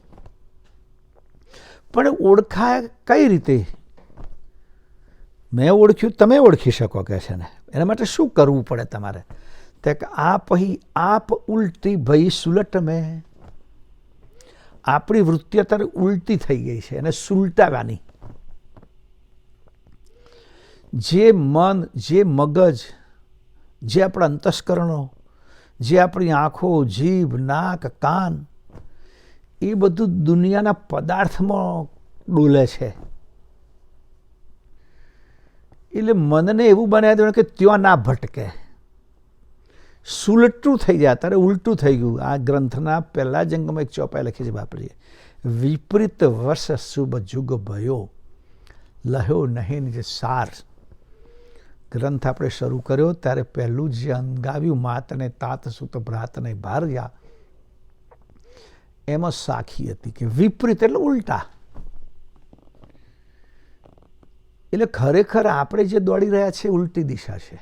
S1: પણ ઓળખાય કઈ રીતે? મેં ઓળખ્યું, તમે ઓળખી શકો કે છે ને. એના માટે શું કરવું પડે તમારે? તો કે આપ ઉલટી ભઈ સુલટ મેં. આપણી વૃત્તિ અત્યારે ઉલટી થઈ ગઈ છે એને સુલટાવાની. જે મન, જે મગજ, જે આપણા અંતસ્કરણો, જે આપણી આંખો, જીભ, નાક, કાન, એ બધું દુનિયાના પદાર્થમાં ડોલે છે. એટલે મનને એવું બનાવી દેવાનું કે ત્યાં ના ભટકે, સુલટું થઈ જાય. ત્યારે ઉલટું થઈ ગયું. આ ગ્રંથના પહેલા જ અંગમાં એક ચોપાઈ લખી છે બાપરીએ, વિપરીત વર્ષ શુભ જુગ ભયો લહ્યો નહીં નિજ સાર. ગ્રંથ આપણે શરૂ કર્યો ત્યારે પહેલું જે અંગાવ્યું માત અને તાત સુત ભ્રાત અને ભાર્યા, એમાં સાખી હતી કે વિપરીત એટલે ઉલટા. એટલે ખરેખર આપણે જે દોડી રહ્યા છે ઉલટી દિશા છે.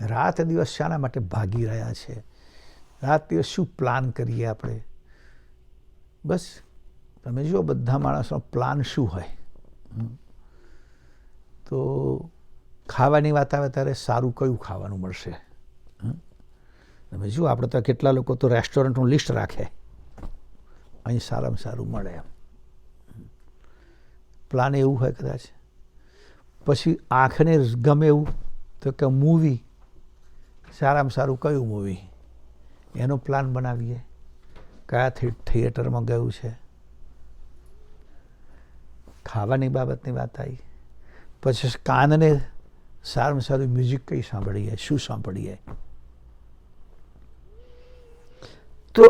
S1: રાત દિવસ શાના માટે ભાગી રહ્યા છે? રાત દિવસ શું પ્લાન કરીએ આપણે? બસ તમે જુઓ બધા માણસનો પ્લાન શું હોય. તો ખાવાની વાત આવે ત્યારે સારું કયું ખાવાનું મળશે. તમે જુઓ આપણે તો કેટલા લોકો તો રેસ્ટોરન્ટનું લિસ્ટ રાખે, અહીં સારામાં સારું મળે એમ. પ્લાન એવું હોય કદાચ. પછી આંખને ગમે એવું તો કે મૂવી, સારામાં સારું કયું મૂવી, એનો પ્લાન બનાવીએ. કયા થિયેટરમાં ગયું છે. ખાવાની બાબતની વાત આવી. પછી કાનને સારામાં સારું મ્યુઝિક કઈ સાંભળીએ, શું સાંભળીએ. તો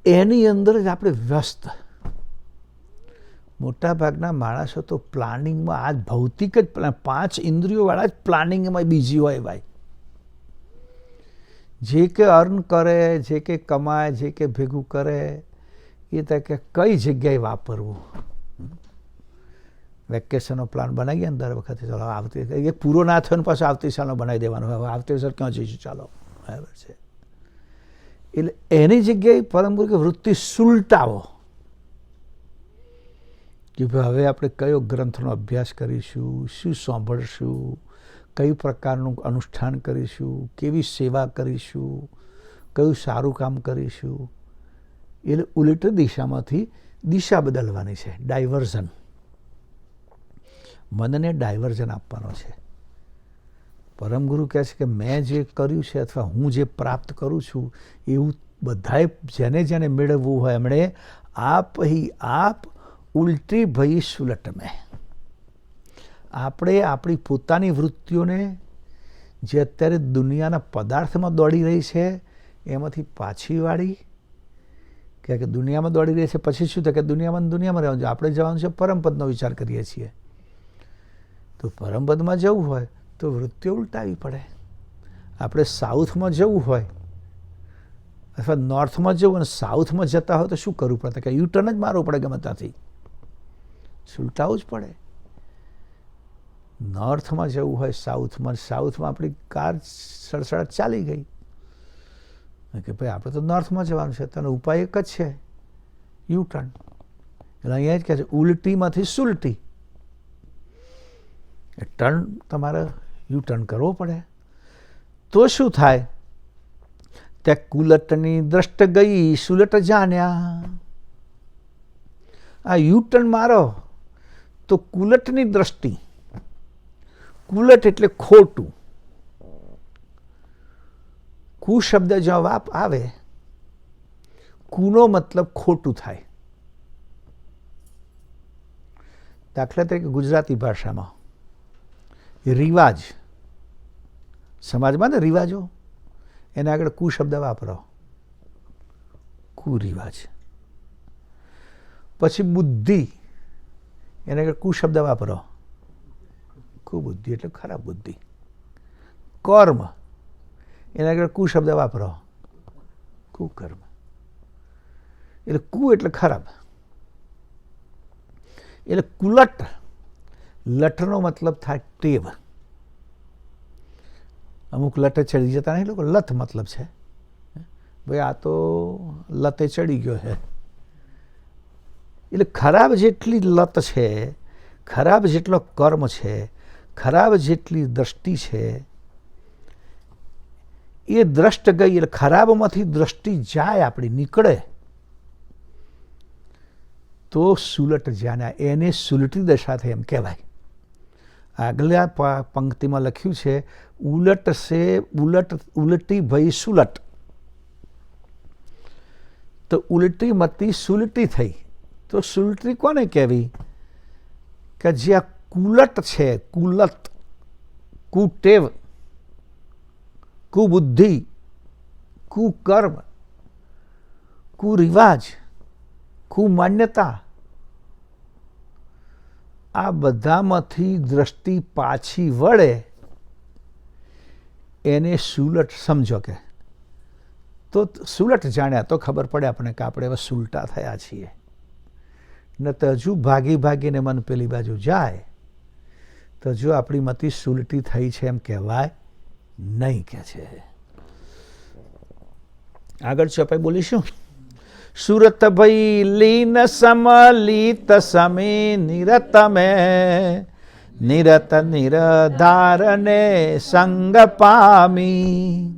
S1: એની અંદર જ આપણે વ્યસ્ત. મોટાભાગના માણસો તો પ્લાનિંગમાં આ ભૌતિક જ 5 ઇન્દ્રિયોવાળા જ પ્લાનિંગમાં બીજી હોય ભાઈ. જે કે અર્ન કરે, જે કે કમાય, જે કે ભેગું કરે, એ તો કે કઈ જગ્યાએ વાપરવું. વેકેશનનો પ્લાન બનાવીએ ને દર વખતે, ચાલો આવતી એ પૂરો ના થયો ને પાછો આવતી સાલનો બનાવી દેવાનો. હવે આવતી સાલ ક્યાં જઈશું, ચાલો. બરાબર છે. એટલે એની જગ્યાએ પરમ ગુરુ કે વૃત્તિ સુલટાવો કે ભાઈ હવે આપણે કયો ગ્રંથનો અભ્યાસ કરીશું, શું સાંભળશું, કઈ પ્રકારનું અનુષ્ઠાન કરીશું, કેવી સેવા કરીશું, કયું સારું કામ કરીશું. એટલે ઉલટી દિશામાંથી દિશા બદલવાની છે. ડાયવર્ઝન, મનને ડાયવર્ઝન આપવાનો છે. પરમગુરુ કહે છે કે મેં જે કર્યું છે અથવા હું જે પ્રાપ્ત કરું છું એવું બધાએ જેને જેને મેળવવું હોય એમણે આપ હી આપ ઉલટી ભઈ સુલટ મેં. આપણે આપણી પોતાની વૃત્તિઓને જે અત્યારે દુનિયાના પદાર્થમાં દોડી રહી છે એમાંથી પાછી વાળી કે દુનિયામાં દોડી રહી છે. પછી શું થાય કે દુનિયામાં રહેવાનું છે. આપણે જવાનું છે પરમપદનો વિચાર કરીએ છીએ. તો પરમપદમાં જવું હોય તો વૃત્તિઓ ઉલટાવી પડે. આપણે સાઉથમાં જવું હોય અથવા નોર્થમાં જવું અને સાઉથમાં જતા હોય તો શું કરવું પડે? કે યુ ટર્ન જ મારવું પડે ગમે ત્યાંથી. ઉલટાવવું જ પડે. નોર્થમાં જવું હોય સાઉથમાં આપણી કાર સડસડાટ ચાલી ગઈ કે ભાઈ આપણે તો નોર્થમાં જવાનું છે, તેનો ઉપાય એક જ છે, યુ ટર્ન. એટલે અહીંયા જ કહે છે ઉલટીમાંથી સુલટી. ટર્ન તમારે યુ ટર્ન કરવો પડે. તો શું થાય? ત્યાં કુલટની દ્રષ્ટ ગઈ સુલટ જાણ્યા. આ યુ ટર્ન મારો તો કુલટની દ્રષ્ટિ. કુલટ એટલે ખોટું. કુ શબ્દ જવાબ આવે, કુનો મતલબ ખોટું થાય. દાખલા તરીકે ગુજરાતી ભાષામાં રિવાજ, સમાજમાં ને રિવાજો, એના આગળ કુ શબ્દ વાપરો, કુરિવાજ. પછી બુદ્ધિ, એના આગળ કુ શબ્દ વાપરો, કુબુદ્ધિ એટલે ખરાબ બુદ્ધિ. કર્મ, એના આગળ કુ શબ્દ વાપરો, કુકર્મ. એટલે કુ એટલે ખરાબ. એટલે કુલટ, લટનો મતલબ થાય ટેવ. અમુક લટે ચડી જતા નહીં લોકો, લત મતલબ છે ભાઈ આ તો લતે ચડી ગયો છે. એટલે ખરાબ જેટલી લત છે, ખરાબ જેટલો કર્મ છે, ખરાબ જેટલી દ્રષ્ટિ છે, એ દ્રષ્ટ ગઈ એટલે ખરાબમાંથી દ્રષ્ટિ જાય, આપણી નીકળે તો સુલટ જાણ્યા. એને સુલટી દશા થઈ એમ કહેવાય. આગલા પંક્તિમાં લખ્યું છે ઉલટ સે ઉલટી ભઈ સુલટ. તો ઉલટી મતી સુલટી થઈ. તો સુલટી કોને કહેવી? કે જે આ કુલટ છે, કુલત, કુટેવ, કુબુદ્ધિ, કુકર્મ, કુરિવાજ, કુમાન્યતા, આ બધામાંથી દ્રષ્ટિ પાછી વળે એને સુલટ સમજો કે તો સુલટ જાણ્યા તો ખબર પડે આપણે કે આપણે હવે સુલટા થયા છીએ. ન તો હજુ ભાગી ભાગીને મન પેલી બાજુ જાય તો હજુ આપણી મતિ સુલટી થઈ છે એમ કહેવાય નહીં કે છે. આગળ છે આપણે બોલીશું. સુરત ભઈ લીન સમલિત સમે નિરત મેં નિરત નિરધારને સંગ પામી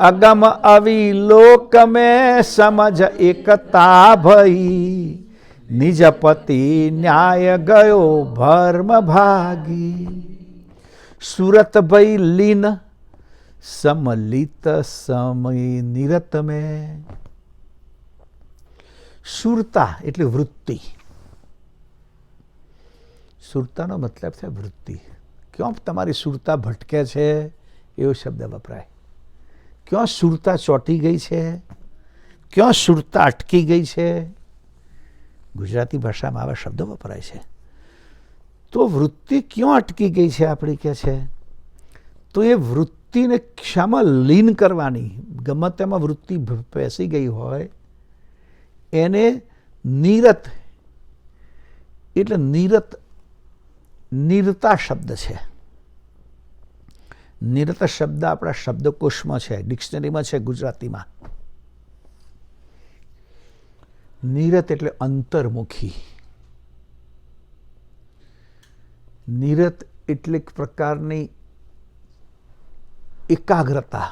S1: અગમ અવિલોક મેં સમજ એકતા ભઈ નિજપતિ ન્યાય ગયો ભર્મ ભાગી. સુરત ભઈ લીન સમલિત સમય નિરત મેં. સુરતા એટલે વૃત્તિ. સુરતાનો મતલબ છે વૃત્તિ. ક્યાં તમારી સુરતા ભટકે છે એવો શબ્દ વપરાય. ક્યાં સુરતા ચોંટી ગઈ છે, ક્યાં સુરતા અટકી ગઈ છે, ગુજરાતી ભાષામાં આવા શબ્દો વપરાય છે. તો વૃત્તિ ક્યાં અટકી ગઈ છે આપણી કે છે તો એ વૃત્તિને શામાં લીન કરવાની. ગમે તેમાં વૃત્તિ બેસી ગઈ હોય એને નિરત એટલે નિરતા શબ્દ છે. નિરત શબ્દ આપણા શબ્દકોશમાં છે, ડિક્શનરીમાં છે ગુજરાતીમાં. નિરત એટલે અંતર્મુખી. નિરત એટલે એક પ્રકારની એકાગ્રતા.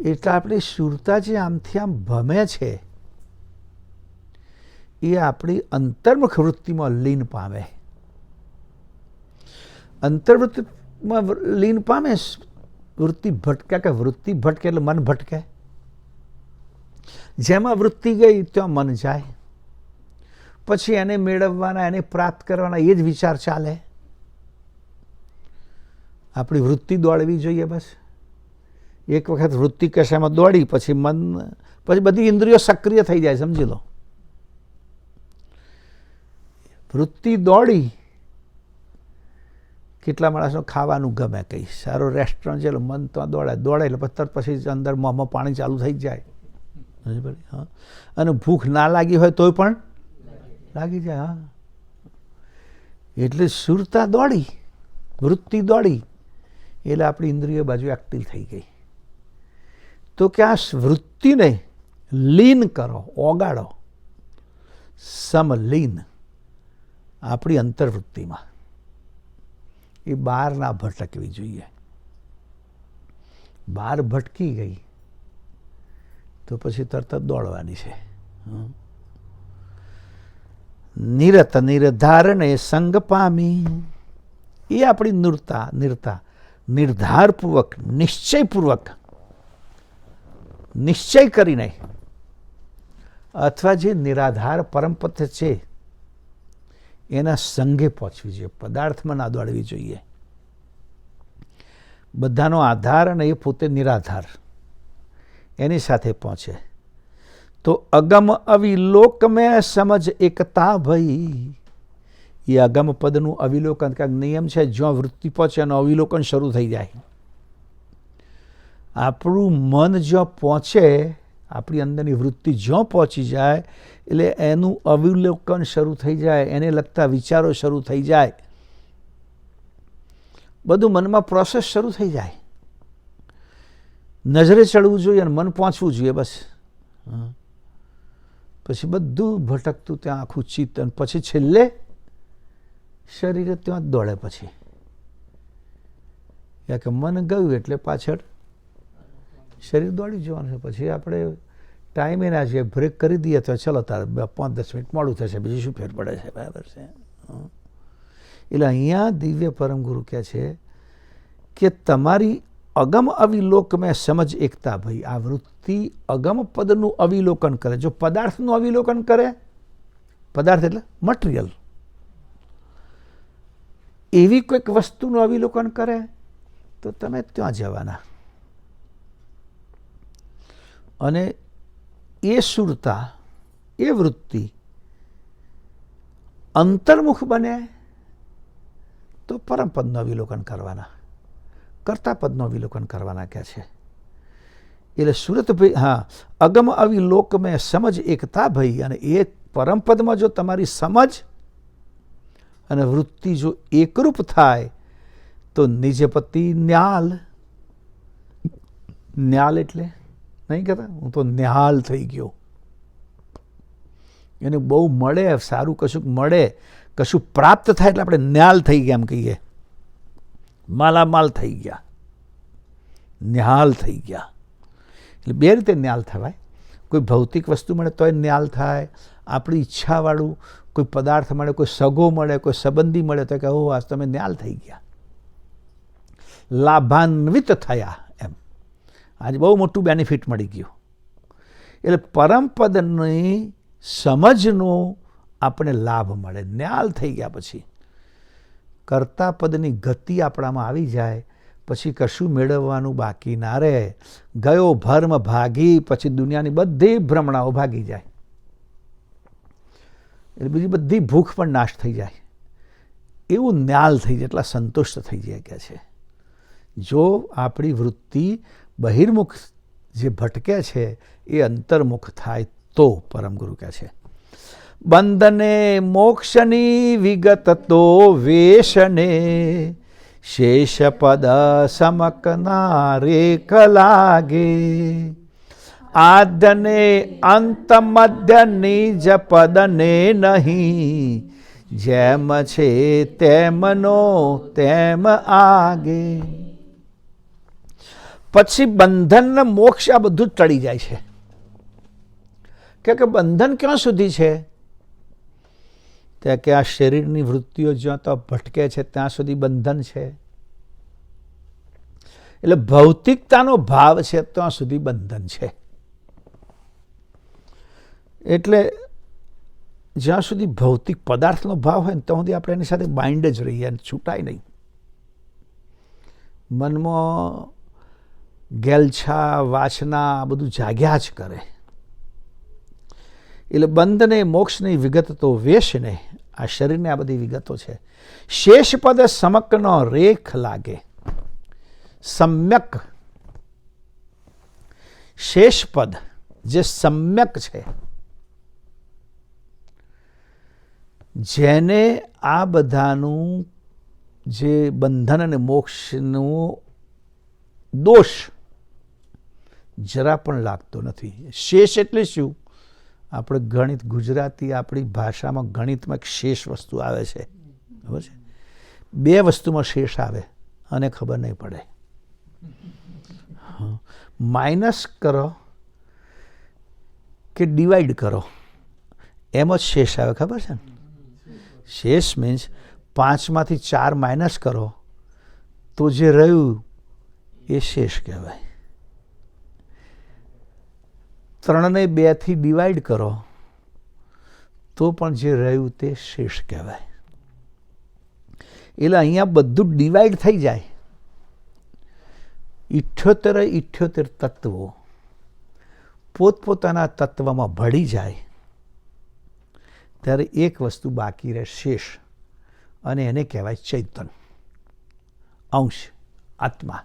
S1: એટલે આપણી સુરતા જે આમથી આમ ભમે છે એ આપણી અંતર્મુખ વૃત્તિમાં લીન પામે. અંતર્વૃત્તિમાં લીન પામે. વૃત્તિ ભટકે કે વૃત્તિ ભટકે એટલે મન ભટકે. જેમાં વૃત્તિ ગઈ ત્યાં મન જાય. પછી એને મેળવવાના, એને પ્રાપ્ત કરવાના એ જ વિચાર ચાલે. આપણી વૃત્તિ દોડવી જોઈએ બસ. એક વખત વૃત્તિ કશામાં દોડી પછી મન, પછી બધી ઇન્દ્રિયો સક્રિય થઈ જાય. સમજી લો, વૃત્તિ દોડી. કેટલા માણસનો ખાવાનું ગમે, કંઈ સારો રેસ્ટોરન્ટ છે મન તો દોડે એટલે પછી અંદર મોંમાં પાણી ચાલુ થઈ જાય. હા, અને ભૂખ ના લાગી હોય તોય પણ લાગી જાય. હા, એટલે સુરતા દોડી, વૃત્તિ દોડી એટલે આપણી ઇન્દ્રિયો બાજુ એક્ટિવ થઈ ગઈ. તો કે આ વૃત્તિને લીન કરો, ઓગાળો. સમલીન આપણી અંતર્વૃત્તિમાં. એ બહાર ના ભટકવી જોઈએ. બહાર ભટકી ગઈ તો પછી તરત જ દોડવાની છે. નિરત નિર્ધારને સંગ પામી. એ આપણી નિરતા નિર્ધારપૂર્વક, નિશ્ચયપૂર્વક, નિશ્ચય કરીને અથવા જે નિરાધાર પરમપદ છે એના સંગે પહોંચવી જોઈએ. પદાર્થમાં ના દોડવી જોઈએ. બધાનો આધાર અને એ પોતે નિરાધાર, એની સાથે પહોંચે તો અગમ અવિલોક મેં સમજ એકતા ભઈ. એ અગમ પદનું અવિલોકન કાંઈક નિયમ છે. જ્યાં વૃત્તિ પહોંચે એનું અવિલોકન શરૂ થઈ જાય. આપણું મન જ્યાં પહોંચે, આપણી અંદરની વૃત્તિ જ્યાં પહોંચી જાય એટલે એનું અવિલોકન શરૂ થઈ જાય. એને લગતા વિચારો શરૂ થઈ જાય. બધું મનમાં પ્રોસેસ શરૂ થઈ જાય. નજરે ચડવું જોઈએ અને મન પહોંચવું જોઈએ બસ. પછી બધું ભટકતું ત્યાં આખું ચિત્ત, અને પછી છેલ્લે શરીરે ત્યાં જ દોડે. પછી કે મન ગયું એટલે પાછળ શરીર દોડી જવાનું છે. પછી આપણે ટાઈમે ના છે, બ્રેક કરી દઈએ તો ચલો તારે 5-10 મિનિટ મોડું થશે, બીજું શું ફેર પડે છે. બરાબર છે. એટલે અહીંયા દિવ્ય પરમગુરુ કહે છે કે તમારી અગમ અવિલોક મેં સમજ એકતા ભાઈ. આ વૃત્તિ અગમ પદનું અવિલોકન કરે. જો પદાર્થનું અવિલોકન કરે, પદાર્થ એટલે મટીરિયલ, એવી કોઈક વસ્તુનું અવિલોકન કરે તો તમે ત્યાં જવાના. અને એ સુરતા, એ વૃત્તિ અંતર્મુખ બને તો પરમપદનું અવિલોકન કરવાના, કર્તાપદનું અવિલોકન કરવાના કહે છે. એટલે સુરતભાઈ, હા, અગમ અવિલોક મેં સમજ એકતા ભાઈ. અને એ પરમપદમાં જો તમારી સમજ અને વૃત્તિ જો એકરૂપ થાય તો નિજપતિ ન્યાલ. ન્યાલ એટલે નહીં કહેતા, હું તો ન્યાલ થઈ ગયો. એને બહુ મળે, સારું કશુંક મળે, કશું પ્રાપ્ત થાય એટલે આપણે ન્યાલ થઈ ગયા એમ કહીએ. માલામાલ થઈ ગયા, ન્યાલ થઈ ગયા. એટલે બે રીતે ન્યાલ થવાય. કોઈ ભૌતિક વસ્તુ મળે તોય ન્યાલ થાય. આપણી ઈચ્છાવાળું કોઈ પદાર્થ મળે, કોઈ સગો મળે, કોઈ સંબંધી મળે તો કે ઓહ આજ તમે ન્યાલ થઈ ગયા, લાભાન્વિત થયા એમ. આજે બહુ મોટું બેનિફિટ મળી ગયું. એટલે પરમપદની સમજનો આપણે લાભ મળે. ન્યાલ થઈ ગયા પછી કર્તાપદની ગતિ આપણામાં આવી જાય પછી કશું મેળવવાનું બાકી ના રહે. ગયો ભર્મ ભાગી, પછી દુનિયાની બધી ભ્રમણાઓ ભાગી જાય. એટલે બીજી બધી ભૂખ પણ નાશ થઈ જાય. એવું ન્યાલ થઈ જાય, એટલા સંતુષ્ટ થઈ જાય કે છે. જો આપણી વૃત્તિ બહિર્મુખ જે ભટકે છે એ અંતર્મુખ થાય તો પરમગુરુ કહે છે બંધને મોક્ષની વિગત તો વેશને શેષપદ સમકના રેખ લાગે. આદ્યને અંત મધ્ય નિજ પદને નહીં, જેમ છે તેમનો તેમ આગે. પછી બંધન ને મોક્ષ આ બધું જ ટળી જાય છે. કે બંધન ક્યાં સુધી છે? ત્યાં કે આ શરીરની વૃત્તિઓ જ્યાં તો ભટકે છે ત્યાં સુધી બંધન છે. એટલે ભૌતિકતાનો ભાવ છે ત્યાં સુધી બંધન છે. એટલે જ્યાં સુધી ભૌતિક પદાર્થનો ભાવ હોય ને ત્યાં સુધી આપણે એની સાથે બાઇન્ડ જ રહીએ અને છૂટાય નહીં. મનમાં ગેલછા વાસના બધું જાગ્યા જ કરે. એટલે બંધને મોક્ષની વિગત તો વેશને, આ શરીરને આ બધી વિગતો છે. શેષપદ સમકનો રેખ લાગે. સમ્યક શેષપદ જે સમ્યક છે, જેને આ બધાનું જે બંધન અને મોક્ષનું દોષ જરા પણ લાગતો નથી. શેષ એટલે શું? આપણે ગણિત, ગુજરાતી આપણી ભાષામાં ગણિતમાં એક શેષ વસ્તુ આવે છે, ખબર છે? બે વસ્તુમાં શેષ આવે અને ખબર નહીં પડે. માઇનસ કરો કે ડિવાઈડ કરો એમાં જ શેષ આવે, ખબર છે ને? શેષ મીન્સ 5માંથી 4 માઇનસ કરો તો જે રહ્યું એ શેષ કહેવાય. 3ને 2થી ડિવાઈડ કરો તો પણ જે રહ્યું તે શેષ કહેવાય. એટલે અહીંયા બધું ડિવાઈડ થઈ જાય. 78 તત્વો પોતપોતાના તત્વમાં ભળી જાય ત્યારે એક વસ્તુ બાકી રહે, શેષ, અને એને કહેવાય ચૈતન, અંશ, આત્મા.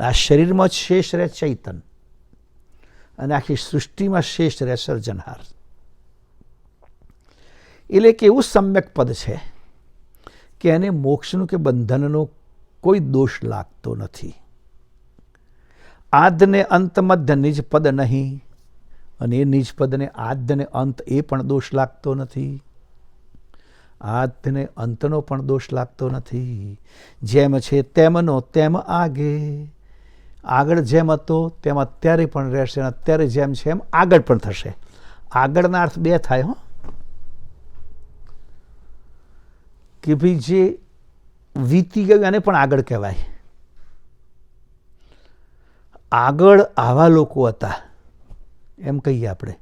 S1: આ શરીરમાં જ શેષ રહે ચૈતન, અને આખી સૃષ્ટિમાં શેષ રહે સર્જનહાર. એટલે કે એવું સમ્યક પદ છે કે એને મોક્ષનું કે બંધનનો કોઈ દોષ લાગતો નથી. આદ્યને અંત મધ્ય નિજ પદ નહીં, અને એ નિજ પદને આદ્યને અંત એ પણ દોષ લાગતો નથી. આદ્યને અંતનો પણ દોષ લાગતો નથી. જેમ છે તેમનો તેમ આગે. આગળ જેમ હતો તેમ અત્યારે પણ રહેશે, અને અત્યારે જેમ છે એમ આગળ પણ થશે. આગળના અર્થ બે થાય હો, કે ભાઈ જે વીતી ગયું એને પણ આગળ કહેવાય. આગળ આવા લોકો હતા એમ કહીએ આપણે.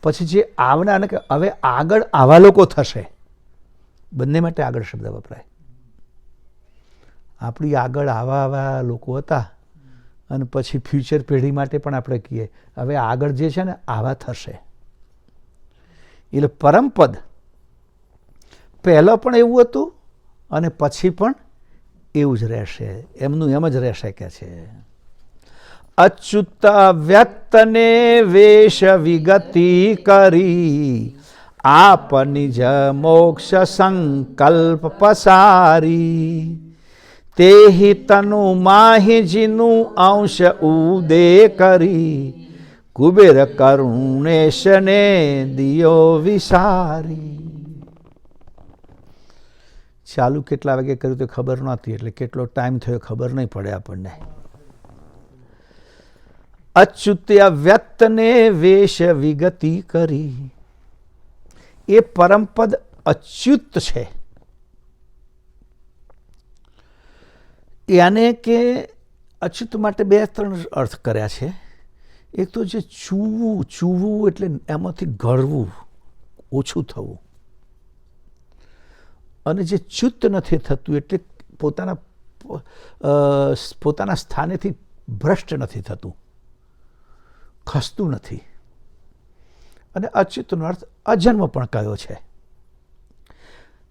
S1: પછી જે આવનાર કે હવે આગળ આવા લોકો થશે, બંને માટે આગળ શબ્દ વપરાય. આપણી આગળ આવા લોકો હતા અને પછી ફ્યુચર પેઢી માટે પણ આપણે કહીએ હવે આગળ જે છે ને આવા થશે. એટલે પરમપદ પહેલાં પણ એવું હતું અને પછી પણ એવું જ રહેશે, એમનું એમ જ રહેશે કે છે. અચ્યુત વ્યક્તને વેશ વિગતિ કરી, આપ નિજ મોક્ષ સંકલ્પ પસારી. તેહિ તનુ માહી જીનું અંશ ઉદે કરી, કુબેર કરુણેશને દિયો વિસારી. ચાલુ કેટલા વાગે કર્યું તો ખબર નહોતી, એટલે કેટલો ટાઈમ થયો ખબર નહીં પડે આપણને. અચ્યુત્ય વ્યક્તને વેશ વિગતિ કરી, એ પરમપદ અચ્યુત છે. યાને કે અચ્યુત માટે 2-3 અર્થ કર્યા છે. એક તો જે ચૂવું એટલે એમાંથી ઘડવું, ઓછું થવું, અને જે ચ્યુત નથી થતું એટલે પોતાના સ્થાનેથી ભ્રષ્ટ નથી થતું, ખસતું નથી. અને અચ્યુતનો અર્થ અજન્મ પણ કયો છે.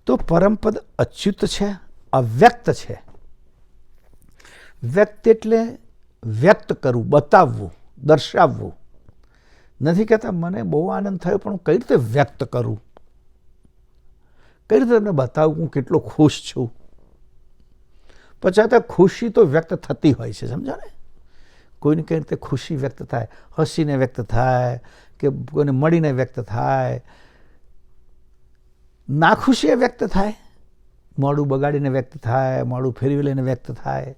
S1: તો પરમપદ અચ્યુત છે, અવ્યક્ત છે. વ્યક્ત એટલે વ્યક્ત કરવું, બતાવવું, દર્શાવવું. નથી કહેતા મને બહુ આનંદ થયો પણ હું કઈ રીતે વ્યક્ત કરું, કઈ રીતે તમને બતાવું હું કેટલો ખુશ છું. પછી તો ખુશી તો વ્યક્ત થતી હોય છે, સમજો ને. કોઈને કઈ રીતે ખુશી વ્યક્ત થાય, હસીને વ્યક્ત થાય, કે કોઈને મળીને વ્યક્ત થાય. નાખુશી વ્યક્ત થાય, મોડું બગાડીને વ્યક્ત થાય, મોડું ફેરવી લઈને વ્યક્ત થાય.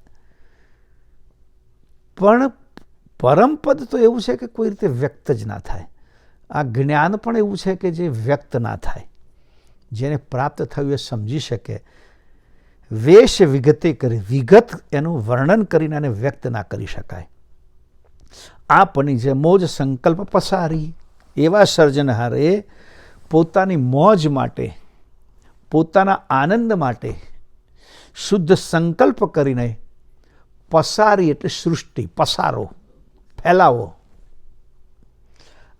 S1: પણ પરમપદ તો એવું છે કે કોઈ રીતે વ્યક્ત જ ના થાય. આ જ્ઞાન પણ એવું છે કે જે વ્યક્ત ના થાય, જેને પ્રાપ્ત થયું એ સમજી શકે. વેશ વિગતે કરી, વિગત એનું વર્ણન કરીને એને વ્યક્ત ના કરી શકાય. આપની જે મોજ સંકલ્પ પસારી, એવા સર્જનહારે પોતાની મોજ માટે, પોતાના આનંદ માટે શુદ્ધ સંકલ્પ કરીને પસારી એટલે સૃષ્ટિ, પસારો, ફેલાવો,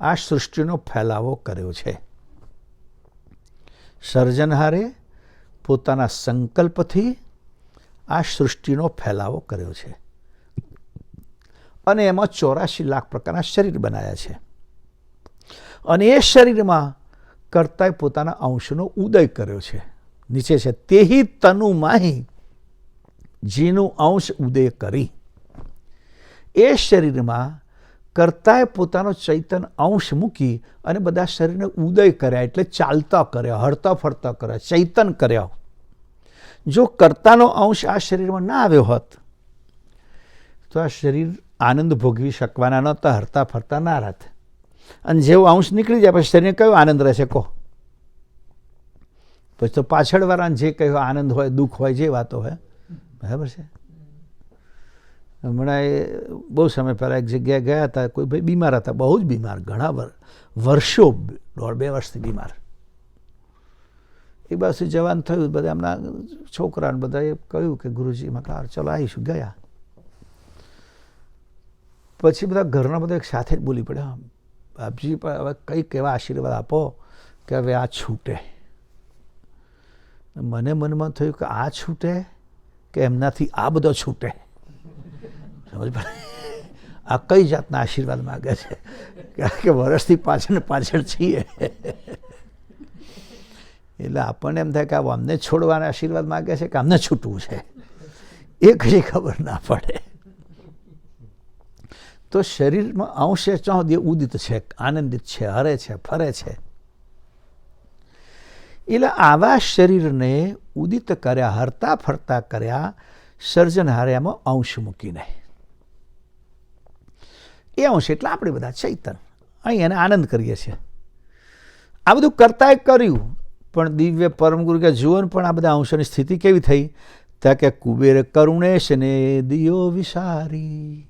S1: આ સૃષ્ટિનો ફેલાવો કર્યો છે. સર્જનહારે પોતાના સંકલ્પથી આ સૃષ્ટિનો ફેલાવો કર્યો છે. અને એમાં 84 લાખ પ્રકારના શરીર બનાવ્યા છે. અને એ શરીરમાં કર્તાએ પોતાના અંશનો ઉદય કર્યો છે. નીચે છે તેહી તનુ માહી જીનું અંશ ઉદય કરી. એ શરીરમાં કર્તાએ પોતાનો ચૈતન અંશ મૂકી અને બધા શરીરને ઉદય કર્યા, એટલે ચાલતા કર્યા, હરતા ફરતા કર્યા, ચૈતન કર્યા. જો કર્તાનો અંશ આ શરીરમાં ના આવ્યો હોત તો આ શરીર આનંદ ભોગવી શકવાના નહોતા, હરતા ફરતા ના રહેત. અને જેવો અંશ નીકળી જાય પછી શરીરને કયો આનંદ રહેશે કહો? પછી તો પાછળવાળાને જે કયો આનંદ હોય, દુઃખ હોય, જે વાતો હોય. બરાબર છે. હમણાં બહુ સમય પહેલાં એક જગ્યાએ ગયા હતા, કોઈ ભાઈ બીમાર હતા, બહુ જ બીમાર, ઘણા વર્ષો, 1.5-2 વર્ષથી બીમાર. એ બાજુ જવાન થયું, બધા એમના છોકરાને બધાએ કહ્યું કે ગુરુજી મકાર ચલો આવીશું. ગયા પછી બધા ઘરના બધા એક સાથે જ બોલી પડ્યા, બાપજી પણ હવે કંઈક એવા આશીર્વાદ આપો કે હવે આ છૂટે. મને મનમાં થયું કે આ છૂટે કે એમનાથી આ બધો છૂટે. સમજ પડે? આ કઈ જાતના આશીર્વાદ માગે છે? કારણ કે વર્ષથી પાછળ છીએ. એટલે આપણને એમ થાય કે અમને છોડવાના આશીર્વાદ માગે છે કે અમને છૂટવું છે, એ કઈ ખબર ના પડે. તો શરીરમાં અંશે ચોહદે ઉદિત છે, આનંદિત છે, હરે છે, ફરે છે. એટલે આવા શરીરને ઉદિત કર્યા, હરતા ફરતા કર્યા સર્જનહારે એમાં અંશ મૂકીને. એ અંશ એટલે આપણે બધા ચૈતન, અહીં એને આનંદ કરીએ છીએ. આ બધું કરતાંય કર્યું, પણ દિવ્ય પરમગુરુ કે જુઓ પણ આ બધા અંશોની સ્થિતિ કેવી થઈ? ત્યાં કે કુબેર કરુણેશ ને દિયો વિસારી.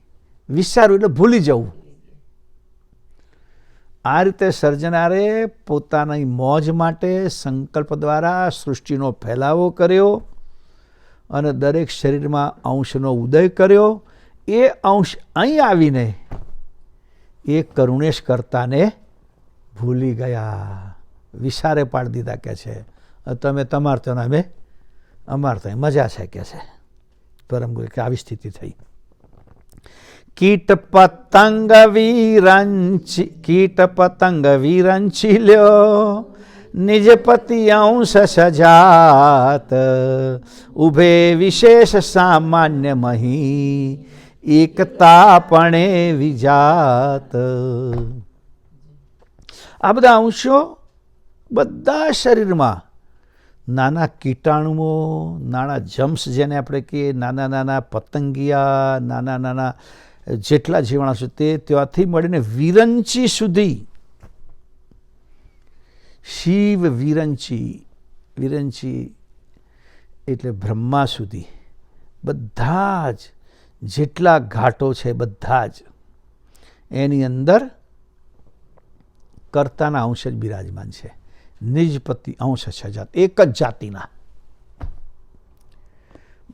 S1: વિસારું એટલે ભૂલી જવું. આ રીતે સર્જનારે પોતાની મોજ માટે સંકલ્પ દ્વારા સૃષ્ટિનો ફેલાવો કર્યો અને દરેક શરીરમાં અંશનો ઉદય કર્યો. એ અંશ અહીં આવીને એ કરુણેશ કર્તાને ભૂલી ગયા, વિસારે પાડી દીધા કે છે. તમે તમાર તો અમે અમાર તો મજા છે કે છે. પરમગુરુ કે આવી સ્થિતિ થઈ. કીટ પતંગ વિરંચી લ્યો નિજ પતિ અંશ સજાત ઉભે વિશેષ સામાન્ય મહી એકતા પણે વિજાત. આ બધા અંશો બધા શરીરમાં નાના કીટાણુઓ, નાના જમ્સ જેને આપણે કહીએ, નાના નાના પતંગિયા, નાના નાના જેટલા જીવાણુ છે તે ત્યાંથી મળીને વિરંચી સુધી, શિવ વિરંચી એટલે બ્રહ્મા સુધી બધા જ જેટલા ઘાટો છે બધા જ એની અંદર કર્તાના અંશ જ બિરાજમાન છે. નિજપતિ અંશ સજાત, એક જ જાતિના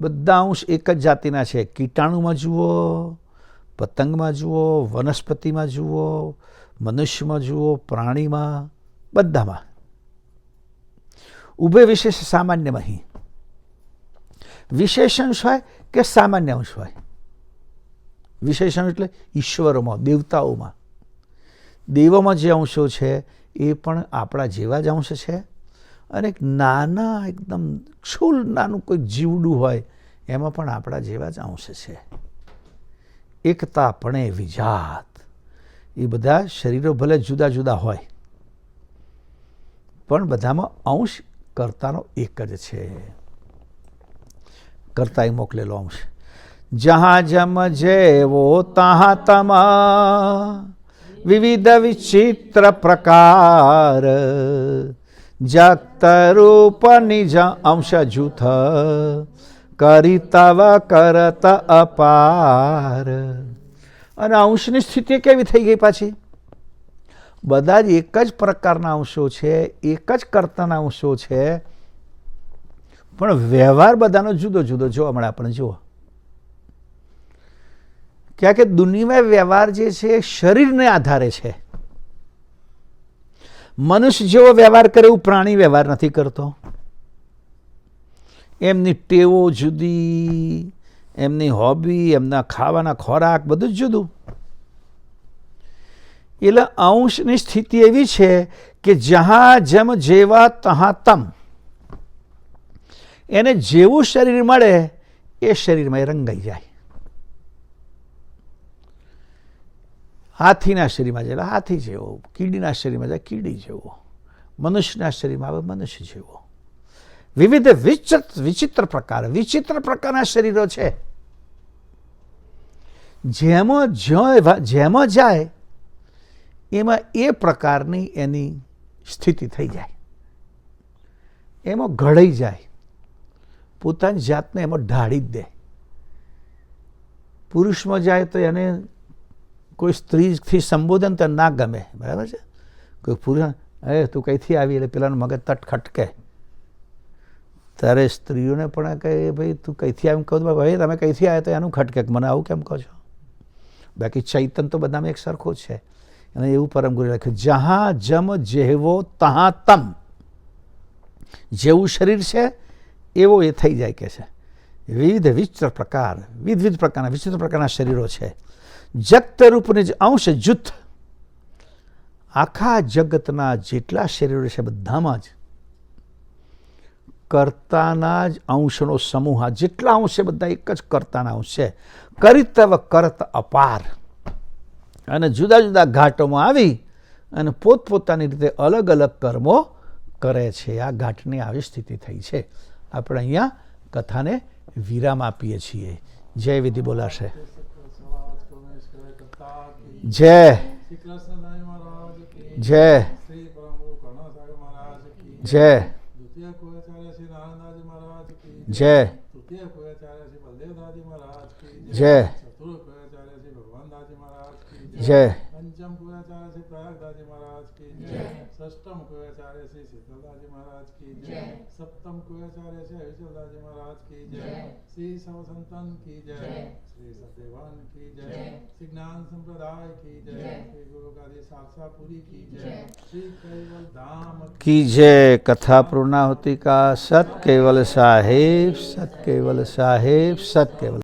S1: બધા અંશ એક જ જાતિના છે. કીટાણુમાં જુઓ, પતંગમાં જુઓ, વનસ્પતિમાં જુઓ, મનુષ્યમાં જુઓ, પ્રાણીમાં, બધામાં. ઉભય વિશેષ સામાન્યમાં અહીં વિશેષ અંશ હોય કે સામાન્ય અંશ હોય. વિશેષણ એટલે ઈશ્વરોમાં, દેવતાઓમાં, દેવોમાં જે અંશો છે એ પણ આપણા જેવા જ અંશ છે. અને નાના એકદમ ક્ષુલ નાનું કોઈ જીવડું હોય એમાં પણ આપણા જેવા જ અંશ છે. એકતા પણે વિજાત. એ બધા શરીરો ભલે જુદા જુદા હોય પણ બધામાં અંશ કર્તાનો એક જ છે. કર્તાએ મોકલેલો અંશ. જहाँ जम जेवो तहाँ तमा विविध विचित्र प्रकार जगत रूप निज अंश जूथ કરી તવ કરત અપાર. અને અંશની સ્થિતિ કેવી થઈ ગઈ પાછી? બધા જ એક જ પ્રકારના અંશો છે, એક જ કર્તાના અંશો છે, પણ વ્યવહાર બધાનો જુદો જુદો જોવા મળે. આપણે જુઓ ક્યાં કે દુનિયામાં વ્યવહાર જે છે શરીરને આધારે છે. મનુષ્ય જેવો વ્યવહાર કરે એવું પ્રાણી વ્યવહાર નથી કરતો. એમની ટેવો જુદી, એમની હોબી, એમના ખાવાના ખોરાક બધું જ જુદું. એટલે અંશની સ્થિતિ એવી છે કે જહાં જમ જેવા તહાં તમ. એને જેવું શરીર મળે એ શરીરમાં એ રંગાઈ જાય. હાથીના શરીરમાં જાય હાથી જેવો, કીડીના શરીરમાં જાય કીડી જેવો, મનુષ્યના શરીરમાં આવે મનુષ્ય જેવો. વિવિધ વિચિત્ર પ્રકારના શરીરો છે. જેમાં જાય એમાં એ પ્રકારની એની સ્થિતિ થઈ જાય, એમાં ઘડાઈ જાય, પોતાની જાતને એમાં ઢાળી જ દે. પુરુષમાં જાય તો એને કોઈ સ્ત્રીથી સંબોધન તો ના ગમે, બરાબર છે. કોઈ પુરુષ તું કઈથી આવી એટલે પેલાનું મગજ તટ ખટકે. ત્યારે સ્ત્રીઓને પણ કહે ભાઈ તું કઈથી આવીને કહું ભાઈ તમે કઈથી આવ્યા તો એનું ખટકે મને આવું કેમ કહો છો. બાકી ચૈતન તો બધામાં એક સરખો જ છે. અને એવું પરમ ગુરુએ લખ્યું જહાં જમ જેવો તહાં તમ. જેવું શરીર છે એવો એ થઈ જાય કે છે. વિવિધ વિચિત્ર પ્રકારના શરીરો છે. જગત રૂપની જ અંશ જૂથ. આખા જગતના જેટલા શરીરો છે બધામાં જ કર્તાના જ અંશનો સમૂહ. જેટલા અંશ છે બધા એક જ કર્તાના અંશ છે. કરીતવ કરત અપાર. અને જુદા જુદા ઘાટોમાં આવી અને પોતપોતાની રીતે અલગ અલગ કર્મો કરે છે. આ ઘાટની આવી સ્થિતિ થઈ છે. આપણે અહીંયા કથાને વિરામ આપીએ છીએ. જય વિધિ બોલાશે. જય જય જય જય જય જય
S2: प्रयागराज महाराज की जय। षष्टम कुआचार्य श्री शीतलदास जी महाराज की जय। सप्तम कुआचार्य श्री हरिचंद्रदास जी महाराज की जय। श्री सवसंतन की जय। श्री सत्यवान की जय। श्री ज्ञान संप्रदाय की जय। श्री गुरु गादी साक्षापुरी की जय। श्री कैवल धाम
S1: की जय। कथा पूर्णाहुति का सत केवल साहेब, सत केवल साहेब, सत केवल